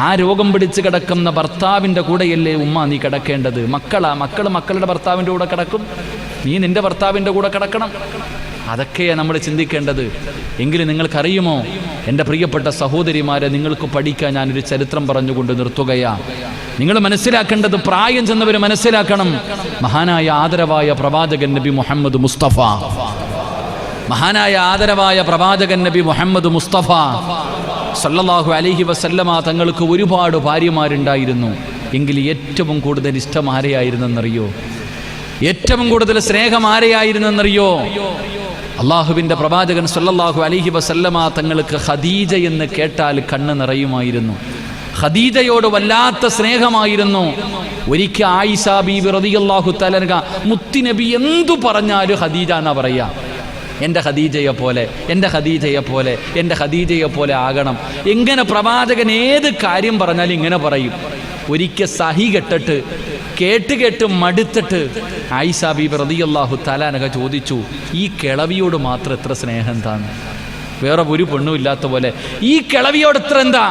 ആ രോഗം പിടിച്ച് കിടക്കുന്ന ഭർത്താവിൻ്റെ കൂടെയല്ലേ ഉമ്മ നീ കിടക്കേണ്ടത്? മക്കളുടെ ഭർത്താവിൻ്റെ കൂടെ കിടക്കും, നീ നിന്റെ ഭർത്താവിൻ്റെ കൂടെ കിടക്കണം. അതൊക്കെയാണ് നമ്മൾ ചിന്തിക്കേണ്ടത്. എങ്കിലും നിങ്ങൾക്കറിയുമോ എൻ്റെ പ്രിയപ്പെട്ട സഹോദരിമാരെ, നിങ്ങൾക്ക് പഠിക്കാൻ ഞാനൊരു ചരിത്രം പറഞ്ഞുകൊണ്ട് നിർത്തുകയാ. നിങ്ങൾ മനസ്സിലാക്കേണ്ടത്, പ്രായം ചെന്നവർ മനസ്സിലാക്കണം. മഹാനായ ആദരവായ പ്രവാചകൻ നബി മുഹമ്മദ് മുസ്തഫ, മഹാനായ ആദരവായ പ്രവാചകൻ നബി മുഹമ്മദ് മുസ്തഫ സല്ലല്ലാഹു അലൈഹി വസല്ലമ തങ്ങൾക്ക് ഒരുപാട് ഭാര്യമാരുണ്ടായിരുന്നു. എങ്കിൽ ഏറ്റവും കൂടുതൽ ഇഷ്ടം ആരെയായിരുന്നെന്നറിയോ? ഏറ്റവും കൂടുതൽ സ്നേഹം ആരെയായിരുന്നെന്നറിയോ? അള്ളാഹുവിൻ്റെ പ്രവാചകൻ സല്ലല്ലാഹു അലൈഹി വസല്ലമ തങ്ങൾക്ക് ഖദീജ എന്ന് കേട്ടാൽ കണ്ണ് നിറയുമായിരുന്നു. ഖദീജയോട് വല്ലാത്ത സ്നേഹമായിരുന്നു. ഒരിക്കൽ ആയിഷ ബീബി റളിയല്ലാഹു തആല അൻഹ, മുത്തുനബി എന്തു പറഞ്ഞാലും ഖദീജ എന്നാ പറയാ. എൻ്റെ ഖദീജയെ പോലെ, എൻ്റെ ഖദീജയെ പോലെ, എൻ്റെ ഖദീജയെ പോലെ ആകണം. എങ്ങനെ പ്രവാചകൻ ഏത് കാര്യം പറഞ്ഞാലും ഇങ്ങനെ പറയും. ഒരിക്കൽ സഹി കെട്ടിട്ട് കേട്ട് മടുത്തിട്ട് ആയിഷ ബീബി റളിയല്ലാഹു തആല അൻഹ ചോദിച്ചു, ഈ കിളവിയോട് മാത്രം എത്ര സ്നേഹം എന്താണ്? വേറെ ഒരു പെണ്ണും ഇല്ലാത്ത പോലെ ഈ കിളവിയോട് എത്ര എന്താ?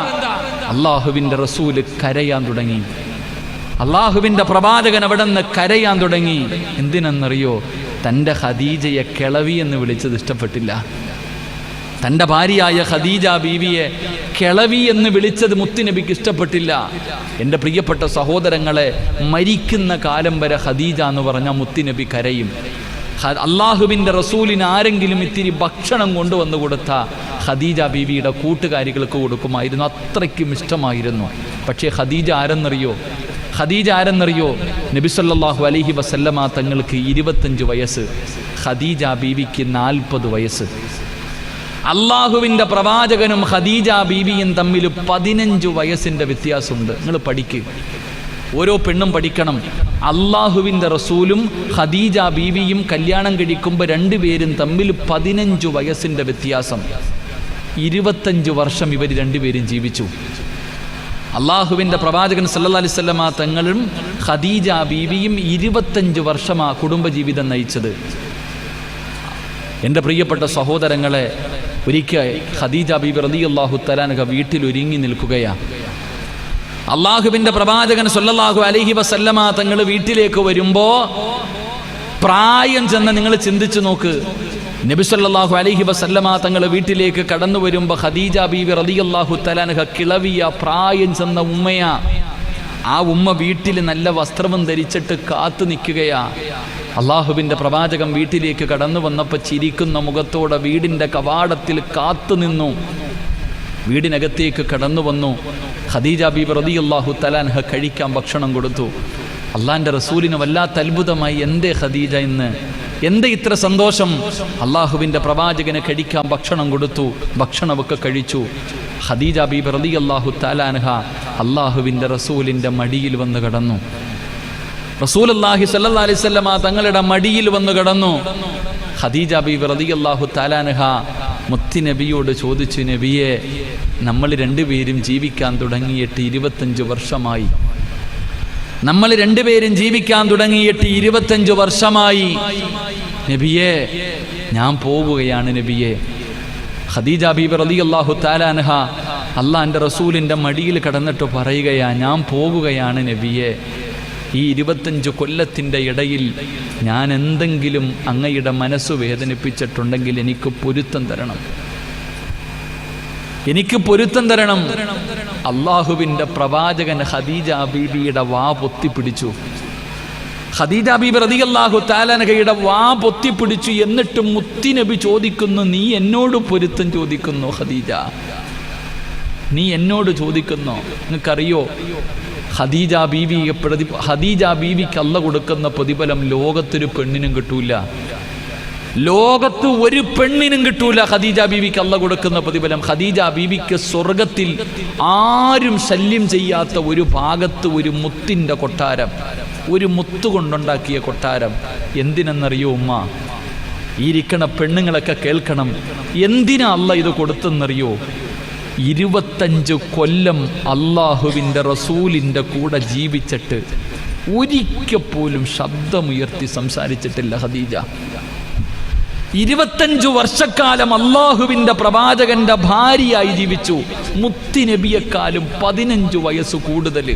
അള്ളാഹുവിൻ്റെ റസൂല് കരയാൻ തുടങ്ങി. അള്ളാഹുവിൻ്റെ പ്രവാചകൻ അവിടെ നിന്ന് കരയാൻ തുടങ്ങി. എന്തിനെന്നറിയോ? തൻ്റെ ഖദീജയെ കിളവി എന്ന് വിളിച്ചത് ഇഷ്ടപ്പെട്ടില്ല. തൻ്റെ ഭാര്യയായ ഖദീജ ബീവിയെ കിളവി എന്ന് വിളിച്ചത് മുത്തുനബിക്ക് ഇഷ്ടപ്പെട്ടില്ല. എൻ്റെ പ്രിയപ്പെട്ട സഹോദരങ്ങളെ, മരിക്കുന്ന കാലം വരെ ഖദീജ എന്ന് പറഞ്ഞാൽ മുത്തുനബി കരയും. അള്ളാഹുവിൻ്റെ റസൂലിന് ആരെങ്കിലും ഇത്തിരി ഭക്ഷണം കൊണ്ടുവന്ന് കൊടുത്ത ഖദീജ ബീവിയുടെ കൂട്ടുകാരികൾക്ക് കൊടുക്കുമായിരുന്നു. അത്രയ്ക്കും ഇഷ്ടമായിരുന്നു. പക്ഷേ ഖദീജ ആരെന്നറിയോ? നബി സല്ലല്ലാഹു അലൈഹി വസല്ലമ തങ്ങൾക്ക് 25 വയസ്സ്, ഖദീജ ബീവിക്ക് 40 വയസ്സ്. അള്ളാഹുവിൻ്റെ പ്രവാചകനും ഖദീജ ബീവിയും തമ്മിൽ 15 വയസ്സിൻ്റെ വ്യത്യാസമുണ്ട്. നിങ്ങൾ പഠിക്ക്, ഓരോ പെണ്ണും പഠിക്കണം. അള്ളാഹുവിൻ്റെ റസൂലും ഖദീജ ബീവിയും കല്യാണം കഴിക്കുമ്പോൾ രണ്ടുപേരും തമ്മിൽ 15 വയസ്സിൻ്റെ വ്യത്യാസം. 25 വർഷം ഇവർ രണ്ടുപേരും ജീവിച്ചു. അള്ളാഹുവിൻ്റെ പ്രവാചകൻ സല്ലല്ലാഹു അലൈഹി വസല്ലമ തങ്ങളും ഖദീജ ബീവിയും 25 വർഷമാണ് കുടുംബജീവിതം നയിച്ചത്. എൻ്റെ പ്രിയപ്പെട്ട സഹോദരങ്ങളെ, ഒരിക്കൽ ഖദീജ ബീബി റളിയല്ലാഹു തആല അൻഹ വീട്ടിൽ ഒരുങ്ങി നിൽക്കുകയാണ്. അള്ളാഹുവിൻ്റെ പ്രവാചകൻ സല്ലല്ലാഹു അലൈഹി വസല്ലമ തങ്ങൾ വീട്ടിലേക്ക് വരുമ്പോൾ പ്രായം ചെന്ന് നിങ്ങൾ ചിന്തിച്ചു നോക്ക്. നബി സല്ലല്ലാഹു അലൈഹി വസല്ലമ തങ്ങൾ വീട്ടിലേക്ക് കടന്നു വരുമ്പോൾ ഖദീജ ബീബി റളിയല്ലാഹു തആല അൻഹ കിളവിയ പ്രായം ചെന്ന ഉമ്മയാ. ആ ഉമ്മ വീട്ടിൽ നല്ല വസ്ത്രവും ധരിച്ചിട്ട് കാത്തു നിൽക്കുകയാ. അള്ളാഹുവിൻ്റെ പ്രവാചകൻ വീട്ടിലേക്ക് കടന്നു വന്നപ്പോൾ ചിരിക്കുന്ന മുഖത്തോടെ വീടിൻ്റെ കവാടത്തിൽ കാത്തു നിന്നു. വീടിനകത്തേക്ക് കടന്നു വന്നു. ഖദീജ ബീബി റളിയല്ലാഹു തആല അൻഹ കഴിക്കാൻ ഭക്ഷണം കൊടുത്തു. അള്ളാഹിൻ്റെ റസൂലിന് വല്ലാത്ത അത്ഭുതമായി. എന്തേ ഖദീജ ഇന്ന്, എന്തേ ഇത്ര സന്തോഷം? അള്ളാഹുവിൻ്റെ പ്രവാചകന് കഴിക്കാൻ ഭക്ഷണം കൊടുത്തു. ഭക്ഷണമൊക്കെ കഴിച്ചു. ഖദീജ ബീബി റളിയല്ലാഹു തആല അൻഹ അള്ളാഹുവിൻ്റെ റസൂലിൻ്റെ മടിയിൽ വന്ന് കിടന്നു. റസൂലുള്ളാഹി സ്വല്ലല്ലാഹു അലൈഹി വസല്ലമ തങ്ങളുടെ മടിയിൽ വന്ന് കിടന്നു. ഖദീജ ബീബി റളിയല്ലാഹു തആല അൻഹ മുത്തുനബിയോട് ചോദിച്ചു, നബിയെ, നമ്മൾ രണ്ടുപേരും ജീവിക്കാൻ തുടങ്ങിയിട്ട് 25 വർഷമായി. നമ്മൾ രണ്ടുപേരും ജീവിക്കാൻ തുടങ്ങിയിട്ട് 25 വർഷമായി. നബിയെ, ഞാൻ പോകുകയാണ് നബിയെ. ഖദീജ ബീബി റളിയല്ലാഹു തആല അൻഹ അള്ളാഹിൻ്റെ റസൂലിൻ്റെ മടിയിൽ കിടന്നിട്ട് പറയുകയാ, ഞാൻ പോകുകയാണ് നബിയെ. ഈ 25 കൊല്ലത്തിൻ്റെ ഇടയിൽ ഞാൻ എന്തെങ്കിലും അങ്ങയുടെ മനസ്സ് വേദനിപ്പിച്ചിട്ടുണ്ടെങ്കിൽ എനിക്ക് പൊരുത്തം തരണം. അള്ളാഹുവിൻ്റെ പ്രവാചകൻ ഖദീജ ബീബിയുടെ വാ പൊത്തിപ്പിടിച്ചു. ഖദീജ ബീബി റളിയല്ലാഹു തആല അൻഹയുടെ വാ പൊത്തിപ്പിടിച്ചു. എന്നിട്ട് മുത്തുനബി ചോദിക്കുന്നു, നീ എന്നോട് പൊരുത്തം ചോദിക്കുന്നു ഖദീജ? നീ എന്നോട് ചോദിക്കുന്നോ? നിങ്ങൾക്കറിയോ, ഖദീജ ബീവിക്ക് അല്ലാഹു കൊടുക്കുന്ന പ്രതിഫലം ലോകത്തൊരു പെണ്ണിനും കിട്ടൂല. ലോകത്ത് ഒരു പെണ്ണിനും കിട്ടൂല ഖദീജ ബീവിക്ക് അല്ലാഹു കൊടുക്കുന്ന പ്രതിഫലം. ഖദീജ ബീവിക്ക് സ്വർഗത്തിൽ ആരും ശല്യം ചെയ്യാത്ത ഒരു ഭാഗത്ത് ഒരു മുത്തിൻ്റെ കൊട്ടാരം, ഒരു മുത്ത് കൊണ്ടുണ്ടാക്കിയ കൊട്ടാരം. എന്തിനെന്നറിയോ ഉമ്മ? ഈ ഇരിക്കണ പെണ്ണുങ്ങളൊക്കെ കേൾക്കണം. എന്തിനാ അല്ലാഹു ഇത് കൊടുത്തെന്നറിയോ? 25 കൊല്ലം അള്ളാഹുവിൻ്റെ റസൂലിൻ്റെ കൂടെ ജീവിച്ചിട്ട് ഒരിക്കൽ പോലും ശബ്ദമുയർത്തി സംസാരിച്ചിട്ടില്ല ഖദീജ. 25 വർഷക്കാലം അള്ളാഹുവിൻ്റെ പ്രവാചകന്റെ ഭാര്യയായി ജീവിച്ചു. മുത്തുനബിയെക്കാളും 15 വയസ്സ് കൂടുതൽ.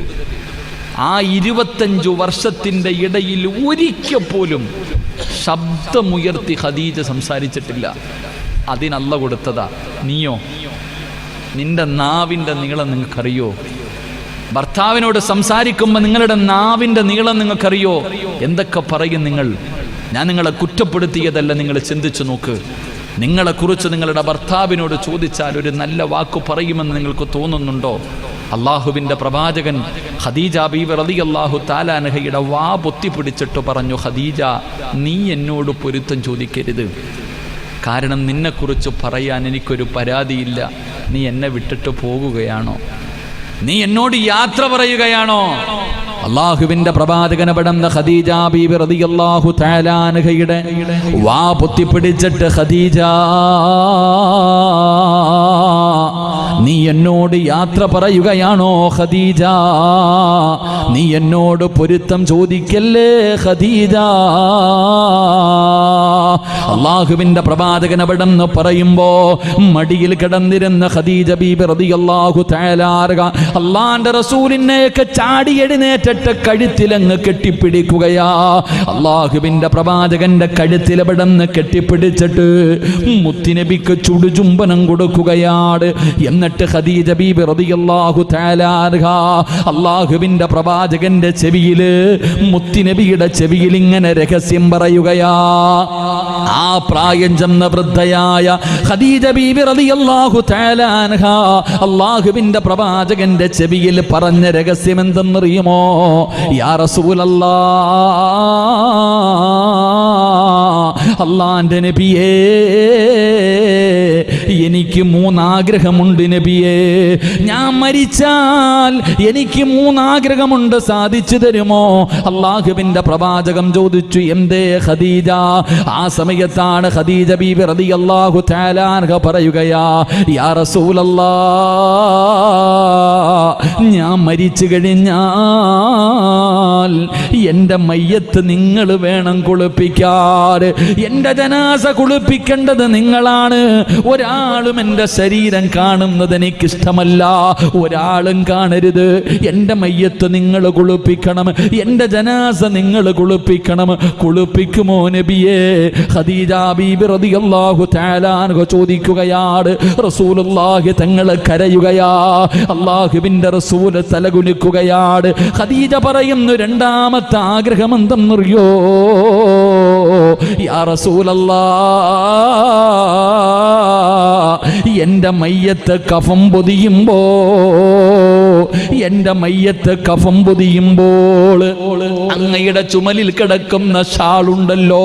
ആ 25 വർഷത്തിൻ്റെ ഇടയിൽ ഒരിക്കൽ പോലും ശബ്ദമുയർത്തി ഖദീജ സംസാരിച്ചിട്ടില്ല. അതിനല്ല കൊടുത്തതാ. നീയോ? നിന്റെ നാവിൻ്റെ നീളം നിങ്ങൾക്കറിയോ? ഭർത്താവിനോട് സംസാരിക്കുമ്പോൾ നിങ്ങളുടെ നാവിൻ്റെ നീളം നിങ്ങൾക്കറിയോ? എന്തൊക്കെ പറയും നിങ്ങൾ? ഞാൻ നിങ്ങളെ കുറ്റപ്പെടുത്തിയതല്ല, നിങ്ങൾ ചിന്തിച്ചു നോക്ക്. നിങ്ങളെക്കുറിച്ച് നിങ്ങളുടെ ഭർത്താവിനോട് ചോദിച്ചാൽ ഒരു നല്ല വാക്ക് പറയുമെന്ന് നിങ്ങൾക്ക് തോന്നുന്നുണ്ടോ? അള്ളാഹുവിൻ്റെ പ്രവാചകൻ ഖദീജ ബീബി റളിയല്ലാഹു തആല അൻഹയുടെ വാ പൊത്തിപ്പിടിച്ചിട്ട് പറഞ്ഞു, ഖദീജ, നീ എന്നോട് പൊരുത്തം ചോദിക്കരുത്. കാരണം നിന്നെക്കുറിച്ച് പറയാൻ എനിക്കൊരു പരാതിയില്ല. നീ എന്നെ വിട്ടിട്ട് പോകുകയാണോ? നീ എന്നോട് യാത്ര പറയുകയാണോ? അള്ളാഹുവിന്റെ പ്രവാചകനെ പെടുന്ന ഖദീജ ബീബി റളിയല്ലാഹു തആല അൻഹയുടെ വാ പൊത്തിപ്പിടിച്ചിട്ട്, ഖദീജ, നീ എന്നോട് യാത്ര പറയുകയാണോ ഖദീജ? നീ എന്നോട് പൊരുത്തം ചോദിക്കല്ലേ ഖദീജ? അള്ളാഹുവിന്റെ പ്രവാചകനെ പെടുന്ന പറയുമ്പോ മടിയിൽ കിടന്നിരുന്ന ഖദീജ ബീബി റളിയല്ലാഹു തആല അൻഹ അള്ളാന്റെ റസൂലിനെയൊക്കെ ചാടി എഴുന്നേറ്റ് കെട്ട് കഴുത്തിലങ്ങ് കെട്ടിപ്പിടിക്കുകയാ. അള്ളാഹുവിന്റെ പ്രവാചകന്റെ കഴുത്തിലവിടന്ന് കെട്ടിപ്പിടിച്ചിട്ട് മുത്തുനബിക്ക് ചുടുചുംബനം കൊടുക്കുകയാണ്. എന്നിട്ട് ഖദീജ ബീബി റളിയല്ലാഹു തആല അൻഹാ അള്ളാഹുവിന്റെ പ്രവാചകന്റെ ചെവിയില്, മുത്തുനബിയുടെ ചെവിയിൽ ഇങ്ങനെ രഹസ്യം പറയുകയാ. ആ പ്രായം ചെന്ന വൃദ്ധയായ ഖദീജ ബീബി റളിയല്ലാഹു തആല അൻഹാ അള്ളാഹുവിന്റെ പ്രവാചകന്റെ ചെവിയിൽ പറഞ്ഞ രഹസ്യം എന്തെന്നറിയുമോ? യാ റസൂലല്ലാഹ്, അള്ളാന്റെ നബിയേ, എനിക്ക് 3 ആഗ്രഹമുണ്ട് നബിയേ. ഞാൻ മരിച്ചാൽ എനിക്ക് 3 ആഗ്രഹമുണ്ട്, സാധിച്ചു തരുമോ? അള്ളാഹുവിന്റെ പ്രവാചകം ചോദിച്ചു. എന്തേ ഖദീജ? ആ സമയത്താണ് ഖദീജ ബീബി റളിയല്ലാഹു തആല അൻഹ പറയുകയാ, യാ റസൂലല്ലാഹ്, ഞാൻ മരിച്ചു കഴിഞ്ഞാൽ എൻ്റെ മയ്യത്ത് നിങ്ങൾ വേണം കുളിപ്പിക്കാൻ. എൻ്റെ ജനാസ കുളിപ്പിക്കേണ്ടത് നിങ്ങളാണ്. ഒരാളും എൻ്റെ ശരീരം കാണുന്നത് എനിക്കിഷ്ടമല്ല, ഒരാളും കാണരുത്. എൻ്റെ മയ്യത്ത് നിങ്ങൾ കുളിപ്പിക്കണം, എൻ്റെ ജനാസ നിങ്ങൾ കുളിപ്പിക്കണം. കുളിപ്പിക്കുമോ നബിയേ? ഖദീജ ബീബി റളിയല്ലാഹു തആല അൻഹ ചോദിക്കുകയാണ്. റസൂലുള്ളാഹി തങ്ങൾ കരയുകയാ. അല്ലാഹുവിന്റെ റസൂൽ തലകുനിക്കുകയാണ്. ഖദീജ പറയുന്നു, രണ്ടാമത്തെ ആഗ്രഹം എന്തെന്നറിയോ? യാ റസൂലല്ലാഹ്, എൻ്റെ മയ്യത്ത് കഫം പൊതിയുമ്പോ, എൻ്റെ മയ്യത്ത് കഫം പൊതിയുമ്പോൾ അങ്ങയുടെ ചുമലിൽ കിടക്കുന്ന ഷാളുണ്ടല്ലോ,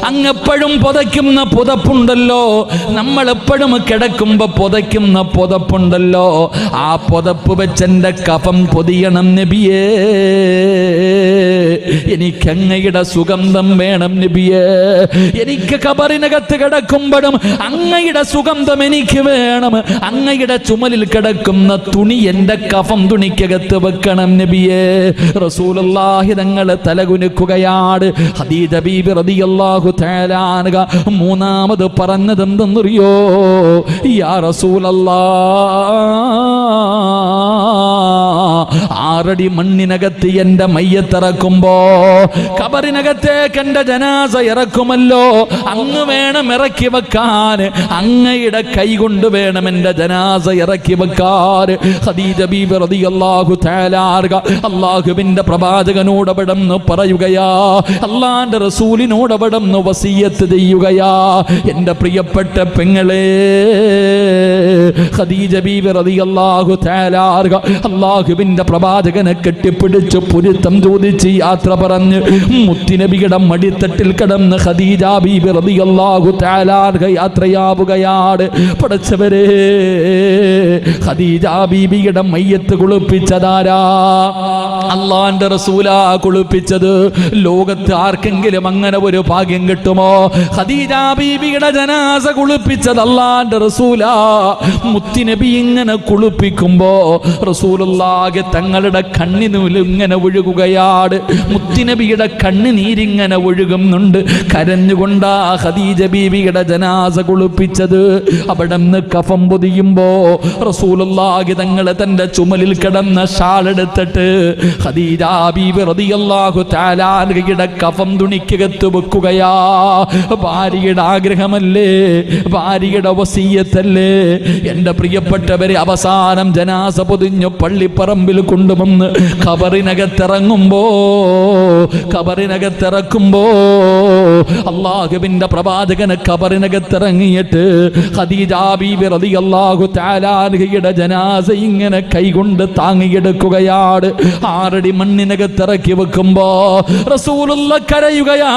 അങ്ങെപ്പോഴും പുതയ്ക്കുന്ന പുതപ്പുണ്ടല്ലോ, നമ്മളെപ്പോഴും കിടക്കുമ്പോ പുതയ്ക്കുന്ന പുതപ്പുണ്ടല്ലോ, ആ പുതപ്പ് വെച്ചെൻ്റെ കഫം പൊതിയണം നബിയേ. എനിക്ക് അങ്ങയുടെ സുഗന്ധം വേണം നബിയേ. എനിക്ക് ഖബറിനകത്ത് കിടക്കുമ്പോഴും അങ്ങയുടെ സുഗന്ധം എനിക്ക് വേണം. അങ്ങയുടെ ചുമലിൽ കിടക്കുന്ന തുണി എൻ്റെ കഫം തുണിക്കകത്ത് വെക്കണം നബിയേ. റസൂലുള്ളാഹി തങ്ങൾ തലകുനിക്കുകയാണ്. ഖദീജ ബീബി റളിയല്ലാഹു തആല അൻഹ മൂന്നാമത് പറഞ്ഞത് എന്തെന്നറിയോ? യാ റസൂലല്ലാഹ്, 6 അടി മണ്ണിനകത്ത് എൻ്റെ മയ്യത്തിറക്കുമ്പോ, ഖബറിനകത്തേക്ക് എൻ്റെ ജനാസ ഇറക്കുമല്ലോ, അങ്ങ് വേണം ഇറക്കി വെക്കാൻ. അങ്ങയുടെ കൈ കൊണ്ട് വേണം എൻ്റെ ജനാസ ഇറക്കി വെക്കാൻ. ഖദീജ ബീബി റളിയല്ലാഹു തആല അൻഹ അല്ലാഹുവിന്റെ പ്രവാചകനോട് അവിടുന്ന് പറയുകയാ, അല്ലാഹുവിന്റെ റസൂലിനോട് അവിടുന്ന് വസിയത്ത് ചെയ്യുകയാ. എൻ്റെ പ്രിയപ്പെട്ട പെങ്ങളെ ഖദീജ ബീബി റളിയല്ലാഹു തആല അൻഹ അല്ലാഹുവിന്റെ പ്രവാചകനെ കെട്ടിപ്പിടിച്ച് പൊരുത്തം ചോദിച്ച് യാത്ര പറഞ്ഞ് മുത്തുനബിയുടെ മടിത്തട്ടിൽ കിടന്ന് ഖദീജ ബീബി റളിയല്ലാഹു തആല അൻഹ യാത്രയാവുകയാണ്. പടച്ചവരെ, ഖദീജ ബീബിയുടെ മയ്യത്ത് കുളിപ്പിച്ചതാരാ? അല്ലാഹുവിന്റെ റസൂലാ കുളിപ്പിച്ചത്. ലോകത്ത് ആർക്കെങ്കിലും അങ്ങനെ ഒരു ഭാഗ്യം കിട്ടുമോ? ഖദീജ ബീബിയുടെ ജനാസ കുളിപ്പിച്ചത് അല്ലാഹുവിന്റെ റസൂലാ. മുത്തുനബി ഇങ്ങനെ കുളിപ്പിക്കുമ്പോ റസൂലുള്ളാഹി തങ്ങളുടെ കണ്ണിനൂൽ ഇങ്ങനെ ഒഴുകുകയാണ്. മുത്തുനബിയുടെ കണ്ണുനീരിങ്ങനെ ഒഴുകുന്നുണ്ട്. കരഞ്ഞുകൊണ്ടാ ഖദീജ ബീബിയുടെ ജനാസ കുളിപ്പിച്ചത്. അവിടുന്ന് കഫം പൊതിയുമ്പോ റസൂലുള്ളാഹി തങ്ങൾ തന്റെ ചുമലിൽ കിടന്ന ഷാൾ എടുത്തിട്ട് ഖദീജ ബീബി റളിയല്ലാഹു തആല അൻഹയുടെ കഫം തുണിക്കകത്ത് വെക്കുകയാ. ഭാര്യയുടെ ആഗ്രഹമല്ലേ, ഭാര്യയുടെ വസിയത്തല്ലേ? എൻ്റെ പ്രിയപ്പെട്ടവരെ, അവസാനം ജനാസ പൊതിഞ്ഞു പള്ളിപ്പറമ്പിൽ കൊണ്ടുവന്ന് ഖബറിനകത്തിറക്കുമ്പോ അല്ലാഹുവിന്റെ പ്രവാചകന് ഖബറിനകത്തിറങ്ങിയിട്ട് ഖദീജ ബീബി റളിയല്ലാഹു തആല അൻഹയുടെ ജനാസ ഇങ്ങനെ കൈകൊണ്ട് താങ്ങിയെടുക്കുകയാണ്. 6 അടി മണ്ണിനകത്തിറക്കി വെക്കുമ്പോ റസൂലുള്ളാഹി കരയുകയാ.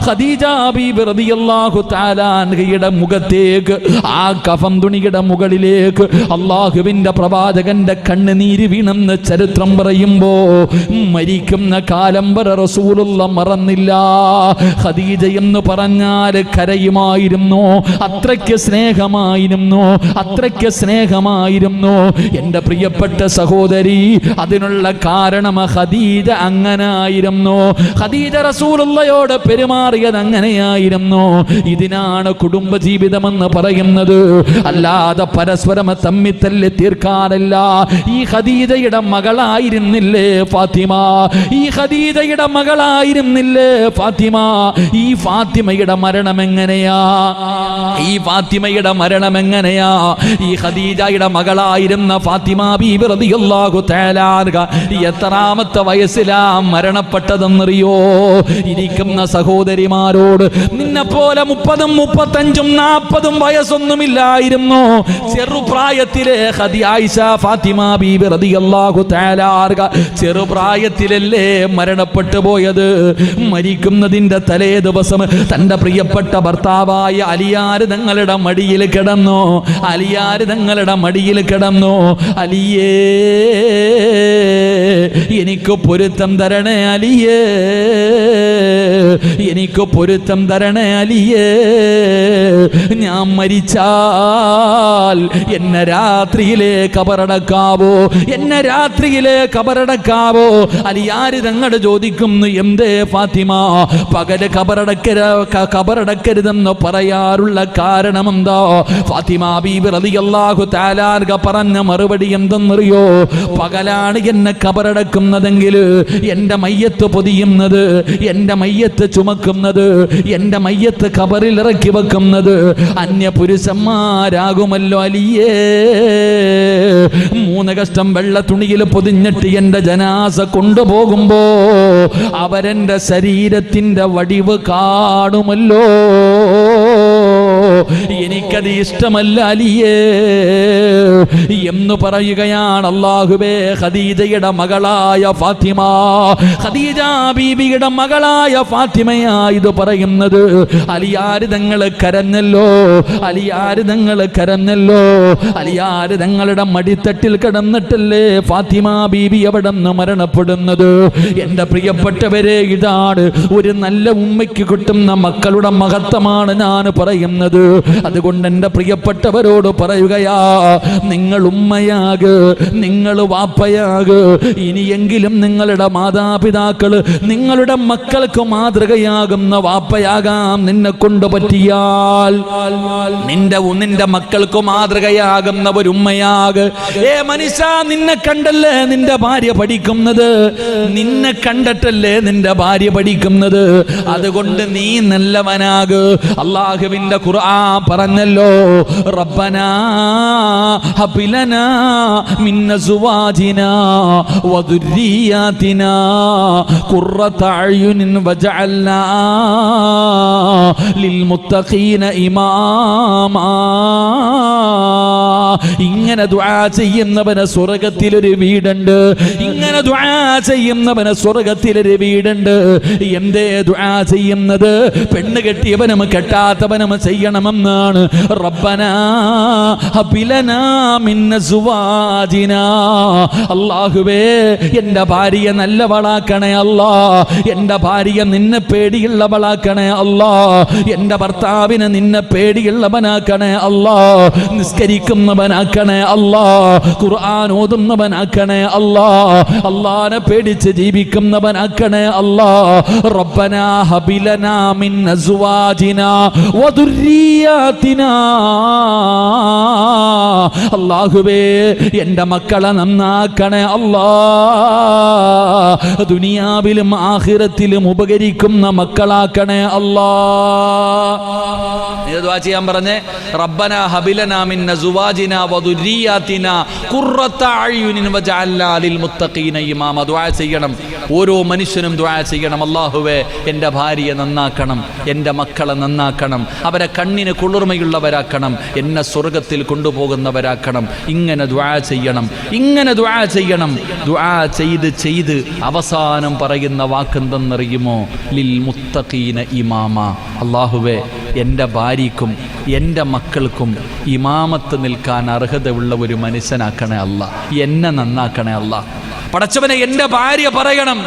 ഖദീജ ബീബി റളിയല്ലാഹു തആല അൻഹയുടെ മുഖത്തേക്ക്, ആ കഫം തുണിയുടെ മുകളിലേക്ക് അല്ലാഹുവിന്റെ പ്രവാചകന്റെ കണ്ണുനീര് വീണെന്ന് ചരിത്രം പറയുമ്പോ മരിക്കുന്ന കാലം വരെ റസൂലുള്ളാഹി മറന്നില്ല. ഖദീജ എന്ന് പറഞ്ഞാൽ കരയുമായിരുന്നു. അത്രയ്ക്ക് സ്നേഹമായിരുന്നു. എൻ്റെ പ്രിയപ്പെട്ട സഹോദരി, അതിനുള്ള കാരണം ഖദീജ അങ്ങനായിരുന്നു. ഖദീജ റസൂലുള്ളാഹിയോട് പെരുമാറിയത് അങ്ങനെയായിരുന്നു. ഇതിനാണ് കുടുംബജീവിതമെന്ന് പറയുന്നത്. അല്ലാതെ പരസ്പരം തമ്മിത്തല്ല് തീർക്കാനല്ല. ഈ ഖദീജയുടെ മകളാ മകളായിരുന്നില്ലേ ഫാത്തിമ? ഈ ഖദീജയുടെ മകളായിരുന്നില്ലേ ഫാത്തിമ? ഈ ഫാത്തിമയുടെ മരണം എങ്ങനെയാ? ഈ ഫാത്തിമയുടെ മരണം എങ്ങനെയാ? ഈ ഖദീജയുടെ മകളായിരുന്ന ഫാത്തിമ ബീബി റളിയല്ലാഹു തആല അൻഹ എത്രാമത്തെ വയസ്സിലാ മരണപ്പെട്ടതെന്നറിയോ? ഇരിക്കുന്ന സഹോദരിമാരോട്, നിന്നെ പോലെ 30, 35, 40 വയസ്സൊന്നുമില്ലായിരുന്നു. ചെറുപ്രായത്തിലെ ആയിഷ ഫാത്തിമ ബീബി റളിയല്ലാഹു തആല അൻഹ ചെറുപ്രായത്തിലല്ലേ മരണപ്പെട്ടു പോയത്? മരിക്കുന്നതിന്റെ തലേ ദിവസം തന്റെ പ്രിയപ്പെട്ട ഭർത്താവായ അലിയാര് തങ്ങളുടെ മടിയിൽ കിടന്നു. അലിയാര് തങ്ങളുടെ മടിയിൽ കിടന്നു. അലിയേ, എനിക്ക് പൊരുത്തം തരണേ അലിയേ, എനിക്ക് പൊരുത്തം തരണേ അലിയേ. ഞാൻ മരിച്ചാൽ എന്നെ രാത്രിയിലെ കബറടക്കാവോ? എന്നെ രാത്രിയിലെ കബറടക്കാവോ? അലിയാര് തങ്ങള് ചോദിക്കുന്നു, എന്തേ ഫാത്തിമ പകല് കബറടക്കരുതെന്ന് പറയാറുള്ള കാരണം എന്താ? ഫാത്തിമ ബീബി റളിയല്ലാഹു തആല അൻഹ പറഞ്ഞ മറുപടി എന്തെന്നറിയോ? പകലാണ് എന്നെ കബറടക്കുന്നതെങ്കിൽ എന്റെ മയ്യത്ത് പൊതിയുന്നത്, എന്റെ മയ്യത്ത് ചുമക്കുന്നത്, എന്റെ മയ്യത്ത് കബറിൽ ഇറക്കി വെക്കുന്നത് അന്യ പുരുഷന്മാരാകുമല്ലോ അലിയേ. 3 കഷ്ടം വെള്ള തുണിയിൽ പൊതിഞ്ഞിട്ട് എന്റെ ജനാസ കൊണ്ടുപോകുമ്പോ അവരെന്റെ ശരീരത്തിന്റെ വടിവ് കാണുമല്ലോ. എനിക്കത് ഇഷ്ടമല്ല അലിയേ എന്ന് പറയുകയാണ്. അല്ലാഹുവേ, ഖദീജയുടെ മകളായ ഫാത്തിമ, ഖദീജ ബീബിയുടെ മകളായ ഫാത്തിമയാ ഇത് പറയുന്നത്. അലിയാര് തങ്ങള് കരഞ്ഞല്ലോ, അലിയാര് തങ്ങള് കരഞ്ഞല്ലോ. അലിയാര് തങ്ങളുടെ മടിത്തട്ടിൽ കിടന്നിട്ടല്ലേ ഫാത്തിമ ബീബി അവിടെ നിന്ന് മരണപ്പെടുന്നത്. എന്റെ പ്രിയപ്പെട്ടവരെ, ഇതാണ് ഒരു നല്ല ഉമ്മയ്ക്ക് കിട്ടുന്ന മക്കളുടെ മഹത്വമാണ് ഞാൻ പറയുന്നത്. അതുകൊണ്ട് എൻ്റെ പ്രിയപ്പെട്ടവരോട് പറയുകയാ, നിങ്ങൾ ഉമ്മയാക്, നിങ്ങൾ വാപ്പയാക്. ഇനിയെങ്കിലും നിങ്ങളുടെ മാതാപിതാക്കള് നിങ്ങളുടെ മക്കൾക്ക് മാതൃകയാകുന്ന വാപ്പയാകാം നിന്നെ കൊണ്ട് പറ്റിയാൽ. നിന്റെ മക്കൾക്ക് മാതൃകയാകുന്ന ഒരു ഉമ്മയാക്. മനുഷ്യ, നിന്നെ കണ്ടല്ലേ നിന്റെ ഭാര്യ പഠിക്കുന്നത്, നിന്നെ കണ്ടിട്ടല്ലേ നിന്റെ ഭാര്യ പഠിക്കുന്നത്. അതുകൊണ്ട് നീ നല്ലവനാക്. അല്ലാഹുവിന്റെ ഖുർആൻ പറഞ്ഞല്ലോ, റബ്ബനാ ഹബ് ലനാ മിൻ അസ്വാജിനാ വദുർരിയാതിനാ ഖുർറത അയുനിൻ വജഅൽനാ ലിൽമുത്തഖീന ഇമാമാ. ഇങ്ങനെ ദുആ ചെയ്യുന്നവന് സ്വർഗ്ഗത്തിലൊരു വീടുണ്ട്. ഇങ്ങനെ ദുആ ചെയ്യുന്നവന് സ്വർഗ്ഗത്തിലൊരു വീടുണ്ട്. എന്തേ ദുആ ചെയ്യുന്നത്? പെണ്ണ് കെട്ടിയവനും കെട്ടാത്തവനും ചെയ്യണമെന്നാണ്. റബ്ബനാ ഹബ് ലനാ മിൻ അസ്വാജിനാ. അല്ലാഹുവേ, എൻ്റെ ഭാര്യ നല്ലവളാക്കണേ അല്ലാ. എൻ്റെ ഭാര്യ നിന്നെ പേടിയുള്ളവളാക്കണേ അല്ലാ. എൻ്റെ ഭർത്താവിനെ നിന്നെ പേടിയുള്ളവനാക്കണേ അല്ലാ. നിസ്കരിക്കുന്നവനാക്കണേ അല്ലാ. ഖുർആൻ ഓതുന്നവനാക്കണേ അല്ലാ. അല്ലാഹനെ പേടിച്ച് ജീവിക്കുന്നവനാക്കണേ അല്ലാ. റബ്ബനാ ഹബ് ലനാ മിൻ അസ്വാജിനാ വദുർരിയാതിനാ. അല്ലാഹുവേ, എൻ്റെ മക്കളെ നന്നാക്കണേ അല്ലാ. ദുനിയാവിലും ആഖിറത്തിലും ഉപകരിക്കുന്ന മക്കളാക്കണേ അല്ലാ. ദുആ ചെയ്യാൻ പറഞ്ഞേ, റബ്ബനാ ഹബ് ലനാ മിൻ അസ്വാജിനാ വദുർരിയാതിനാ ഖുർറത അയുനിൻ വജഅൽനാ ലിൽ മുത്തഖീന ഇമാമ. ദുആ ചെയ്യണം, ഓരോ മനുഷ്യനും ദുആ ചെയ്യണം. അല്ലാഹുവേ, എൻ്റെ ഭാര്യയെ നന്നാക്കണം, എൻ്റെ മക്കളെ നന്നാക്കണം, അവരെ കണ്ണിന് കുളിർമയുള്ളവരാക്കണം, എന്നെ സ്വർഗ്ഗത്തിൽ കൊണ്ടുപോകുന്നവരാക്കണം. ഇങ്ങനെ ദുആ ചെയ്യണം, ഇങ്ങനെ ദുആ ചെയ്യണം. ദുആ ചെയ്ത് ചെയ്ത് അവസാനം പറയുന്ന വാക്കെന്തെന്നറിയുമോ? ലിൽ മുത്തഖീന ഇമാമ. അല്ലാഹുവേ, എൻ്റെ ഭാര്യയ്ക്കും എൻ്റെ മക്കൾക്കും ഇമാമത്ത് നിൽക്കാൻ അർഹതയുള്ള ഒരു മനുഷ്യനാക്കണേ അല്ല. എന്നെ നന്നാക്കണേ അല്ല. പടച്ചവനെ, എൻ്റെ ഭാര്യ പറയണം,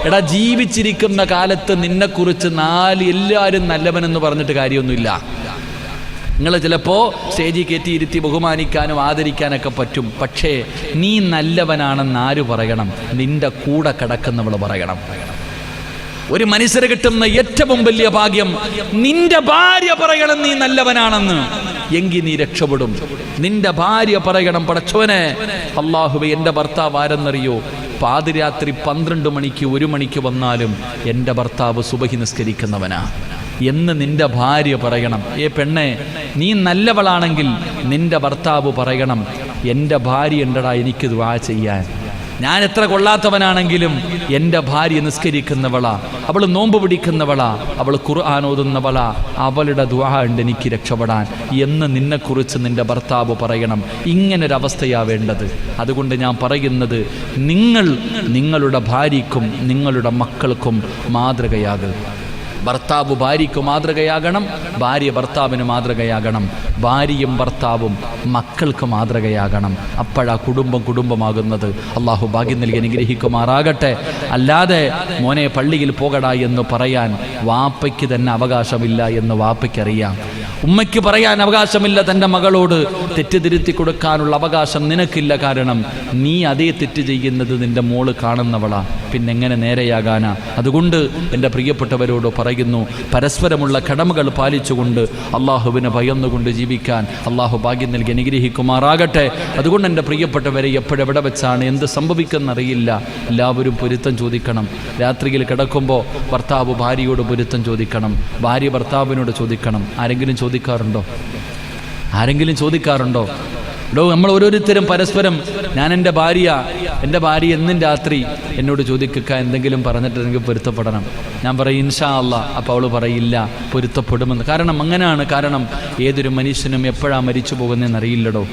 എടാ ജീവിച്ചിരിക്കുന്ന കാലത്ത് നിന്നെക്കുറിച്ച് എല്ലാവരും നല്ലവനെന്ന് പറഞ്ഞിട്ട് കാര്യമൊന്നുമില്ല. നിങ്ങൾ ചിലപ്പോൾ സ്റ്റേജിൽ കയറ്റി ഇരുത്തി ബഹുമാനിക്കാനും ആദരിക്കാനൊക്കെ പറ്റും. പക്ഷേ നീ നല്ലവനാണെന്ന് ആര് പറയണം? നിന്റെ കൂടെ കിടക്കുന്നവൾ പറയണം. ഒരു മനുഷ്യന് കിട്ടുന്ന ഏറ്റവും വലിയ ഭാഗ്യം നിന്റെ ഭാര്യ പറയണം നീ നല്ലവനാണെന്ന്, എങ്കിൽ നീ രക്ഷപ്പെടും. നിന്റെ ഭാര്യ പറയണം, പടച്ചോനെ അല്ലാഹുവേ എൻ്റെ ഭർത്താവ് ആരെന്നറിയോ, പാതിരാത്രി 12 മണിക്ക് 1 മണിക്ക് വന്നാലും എൻ്റെ ഭർത്താവ് സുബഹി നിസ്കരിക്കുന്നവനാ എന്ന് നിന്റെ ഭാര്യ പറയണം. പെണ്ണെ, നീ നല്ലവളാണെങ്കിൽ നിന്റെ ഭർത്താവ് പറയണം, എൻ്റെ ഭാര്യ ഉണ്ടടാ എനിക്ക് ദുആ ചെയ്യാൻ. ഞാൻ എത്ര കൊള്ളാത്തവനാണെങ്കിലും എൻ്റെ ഭാര്യ നിസ്കരിക്കുന്നവളാ, അവൾ നോമ്പ് പിടിക്കുന്നവളാ, അവൾ ഖുർആൻ ഓതുന്നവളാ, അവളുടെ ദുആ ഉണ്ട് എനിക്ക് രക്ഷപ്പെടാൻ എന്ന് നിന്നെക്കുറിച്ച് നിന്റെ ഭർത്താവ് പറയണം. ഇങ്ങനൊരവസ്ഥയാ വേണ്ടത്. അതുകൊണ്ട് ഞാൻ പറയുന്നത്, നിങ്ങൾ നിങ്ങളുടെ ഭാര്യയ്ക്കും നിങ്ങളുടെ മക്കൾക്കും മാതൃകയാകും. ഭർത്താവ് ഭാര്യയ്ക്ക് മാതൃകയാകണം, ഭാര്യ ഭർത്താവിന് മാതൃകയാകണം, ഭാര്യയും ഭർത്താവും മക്കൾക്ക് മാതൃകയാകണം. അപ്പോഴാ കുടുംബമാകുന്നത്. അള്ളാഹു ഭാഗ്യം നൽകി അനുഗ്രഹിക്കുമാറാകട്ടെ. അല്ലാതെ മോനെ പള്ളിയിൽ പോകടാ എന്ന് പറയാൻ വാപ്പയ്ക്ക് തന്നെ അവകാശമില്ല എന്ന് വാപ്പയ്ക്കറിയാം. ഉമ്മയ്ക്ക് പറയാൻ അവകാശമില്ല തൻ്റെ മകളോട്, തെറ്റ് തിരുത്തി കൊടുക്കാനുള്ള അവകാശം നിനക്കില്ല. കാരണം നീ അതേ തെറ്റ് ചെയ്യുന്നത് നിന്റെ മോള് കാണുന്നവളാ, പിന്നെങ്ങനെ നേരെയാകാനാ? അതുകൊണ്ട് എൻ്റെ പ്രിയപ്പെട്ടവരോട് പറയുന്നു, പരസ്പരമുള്ള കടമകൾ പാലിച്ചുകൊണ്ട് അള്ളാഹുവിനെ ഭയന്നുകൊണ്ട് ജീവിക്കാൻ അള്ളാഹു ഭാഗ്യം നൽകി അനുഗ്രഹിക്കുമാറാകട്ടെ. അതുകൊണ്ട് എൻ്റെ പ്രിയപ്പെട്ടവരെ, എപ്പോഴെവിടെ വെച്ചാണ് എന്ത് സംഭവിക്കുന്നറിയില്ല. എല്ലാവരും പൊരുത്തം ചോദിക്കണം. രാത്രിയിൽ കിടക്കുമ്പോൾ ഭർത്താവ് ഭാര്യയോട് പൊരുത്തം ചോദിക്കണം, ഭാര്യ ഭർത്താവിനോട് ചോദിക്കണം. ആരെങ്കിലും ചോദിക്കാറുണ്ടോ? നമ്മൾ ഓരോരുത്തരും പരസ്പരം, ഞാൻ എൻ്റെ ഭാര്യ എന്നും രാത്രി എന്നോട് ചോദിക്കുക എന്തെങ്കിലും പറഞ്ഞിട്ട് എനിക്ക് പൊരുത്തപ്പെടണം. ഞാൻ പറയും ഇൻഷാ അല്ലാഹ്. അപ്പോൾ അവൾ പറയില്ല, പൊരുത്തപ്പെടുമെന്ന്. കാരണം അങ്ങനെയാണ്. കാരണം ഏതൊരു മനുഷ്യനും എപ്പോഴാണ് മരിച്ചു പോകുന്നതെന്നറിയില്ലടോ.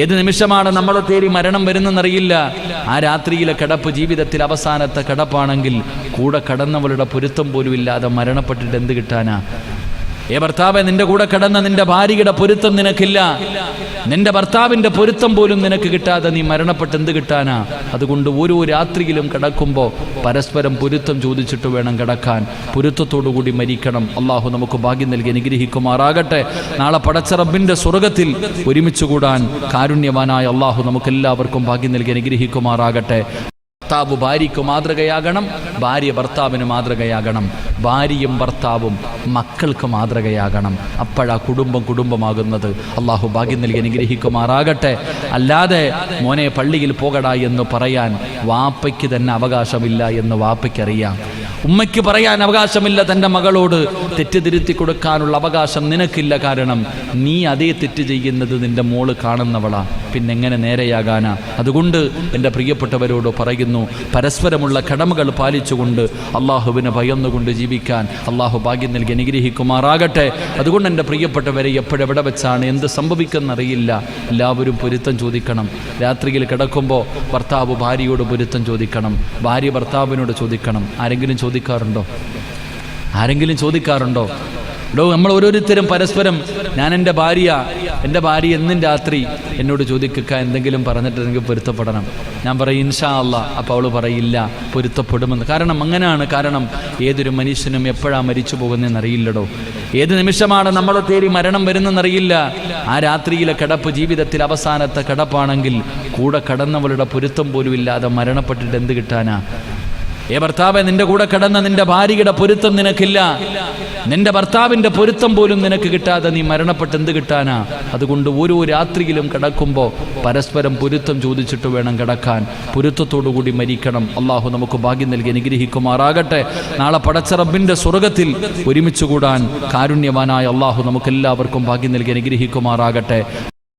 ഏത് നിമിഷമാണ് നമ്മളെ തേടി മരണം വരുന്നതെന്നറിയില്ല. ആ രാത്രിയിലെ കിടപ്പ് ജീവിതത്തിൽ അവസാനത്തെ കിടപ്പാണെങ്കിൽ കൂടെ കടന്നവളുടെ പൊരുത്തം പോലും ഇല്ലാതെ മരണപ്പെട്ടിട്ട് എന്ത് കിട്ടാനാ? ഭർത്താവെ, നിന്റെ കൂടെ കിടന്ന നിന്റെ ഭാര്യയുടെ പൊരുത്തം നിനക്കില്ല, നിന്റെ ഭർത്താവിൻ്റെ പൊരുത്തം പോലും നിനക്ക് കിട്ടാതെ നീ മരണപ്പെട്ട് എന്ത് കിട്ടാനാ? അതുകൊണ്ട് ഓരോ രാത്രിയിലും കിടക്കുമ്പോൾ പരസ്പരം പൊരുത്തം ചോദിച്ചിട്ട് വേണം കിടക്കാൻ. പൊരുത്തത്തോടുകൂടി മരിക്കണം. അള്ളാഹു നമുക്ക് ഭാഗ്യം നൽകി അനുഗ്രഹിക്കുമാറാകട്ടെ. നാളെ പടച്ച റബ്ബിൻ്റെ സ്വർഗ്ഗത്തിൽ ഒരുമിച്ച് കൂടാൻ കാരുണ്യവാനായ അള്ളാഹു നമുക്കെല്ലാവർക്കും ഭാഗ്യം നൽകി അനുഗ്രഹിക്കുമാറാകട്ടെ. ഭർത്താവ് ഭാര്യയ്ക്ക് മാതൃകയാകണം, ഭാര്യ ഭർത്താവിന് മാതൃകയാകണം, ഭാര്യയും ഭർത്താവും മക്കൾക്ക് മാതൃകയാകണം. അപ്പോഴാ കുടുംബമാകുന്നത്. അള്ളാഹു ഭാഗ്യം നൽകി അനുഗ്രഹിക്കുമാറാകട്ടെ. അല്ലാതെ മോനെ പള്ളിയിൽ പോകടാ എന്ന് പറയാൻ വാപ്പയ്ക്ക് തന്നെ അവകാശമില്ല എന്ന് വാപ്പയ്ക്കറിയാം. ഉമ്മയ്ക്ക് പറയാൻ അവകാശമില്ല തൻ്റെ മകളോട്, തെറ്റ് തിരുത്തി കൊടുക്കാനുള്ള അവകാശം നിനക്കില്ല. കാരണം നീ അതേ തെറ്റ് ചെയ്യുന്നത് നിന്റെ മോള് കാണുന്നവളാ, പിന്നെങ്ങനെ നേരെയാകാനാ? അതുകൊണ്ട് എൻ്റെ പ്രിയപ്പെട്ടവരോട് പറയുന്നു, പരസ്പരമുള്ള കടമകൾ പാലിച്ചുകൊണ്ട് അള്ളാഹുവിനെ ഭയന്നുകൊണ്ട് ജീവിക്കാൻ അള്ളാഹു ഭാഗ്യം നൽകി അനുഗ്രഹിക്കുമാറാകട്ടെ. അതുകൊണ്ട് എൻ്റെ പ്രിയപ്പെട്ടവരെ, എപ്പോഴെവിടെ വെച്ചാണ് എന്ത് സംഭവിക്കുന്നറിയില്ല. എല്ലാവരും പൊരുത്തം ചോദിക്കണം. രാത്രിയിൽ കിടക്കുമ്പോൾ ഭർത്താവ് ഭാര്യയോട് പൊരുത്തം ചോദിക്കണം, ഭാര്യ ഭർത്താവിനോട് ചോദിക്കണം. ആരെങ്കിലും ചോദിക്കാറുണ്ടോ? നമ്മൾ ഓരോരുത്തരും പരസ്പരം, ഞാൻ എൻ്റെ ഭാര്യ എന്നും രാത്രി എന്നോട് ചോദിക്കുക എന്തെങ്കിലും പറഞ്ഞിട്ട് എനിക്ക് പൊരുത്തപ്പെടണം. ഞാൻ പറയും ഇൻഷാ അല്ലാഹ്. അപ്പോൾ അവൾ പറയില്ല, പൊരുത്തപ്പെടുമെന്ന്. കാരണം അങ്ങനെയാണ്. കാരണം ഏതൊരു മനുഷ്യനും എപ്പോഴാണ് മരിച്ചു പോകുന്നതെന്നറിയില്ലടോ. ഏത് നിമിഷമാണ് നമ്മളെ തേടി മരണം വരുന്നതെന്നറിയില്ല. ആ രാത്രിയിലെ കിടപ്പ് ജീവിതത്തിൽ അവസാനത്തെ കിടപ്പാണെങ്കിൽ കൂടെ കടന്നവളുടെ പൊരുത്തം പോലും ഇല്ലാതെ മരണപ്പെട്ടിട്ട് എന്ത് കിട്ടാനാ? ഭർത്താവെ, നിന്റെ കൂടെ കിടന്ന നിന്റെ ഭാര്യയുടെ പൊരുത്തം നിനക്കില്ല, നിന്റെ ഭർത്താവിൻ്റെ പൊരുത്തം പോലും നിനക്ക് കിട്ടാതെ നീ മരണപ്പെട്ട് എന്ത് കിട്ടാനാ? അതുകൊണ്ട് ഓരോ രാത്രിയിലും കിടക്കുമ്പോൾ പരസ്പരം പൊരുത്തം ചോദിച്ചിട്ട് വേണം കിടക്കാൻ. പൊരുത്തത്തോടുകൂടി മരിക്കണം. അള്ളാഹു നമുക്ക് ഭാഗ്യം നൽകി അനുഗ്രഹിക്കുമാറാകട്ടെ. നാളെ പടച്ച റബ്ബിൻ്റെ സ്വർഗ്ഗത്തിൽ ഒരുമിച്ച് കൂടാൻ കാരുണ്യവാനായ അള്ളാഹു നമുക്കെല്ലാവർക്കും ഭാഗ്യം നൽകി അനുഗ്രഹിക്കുമാറാകട്ടെ.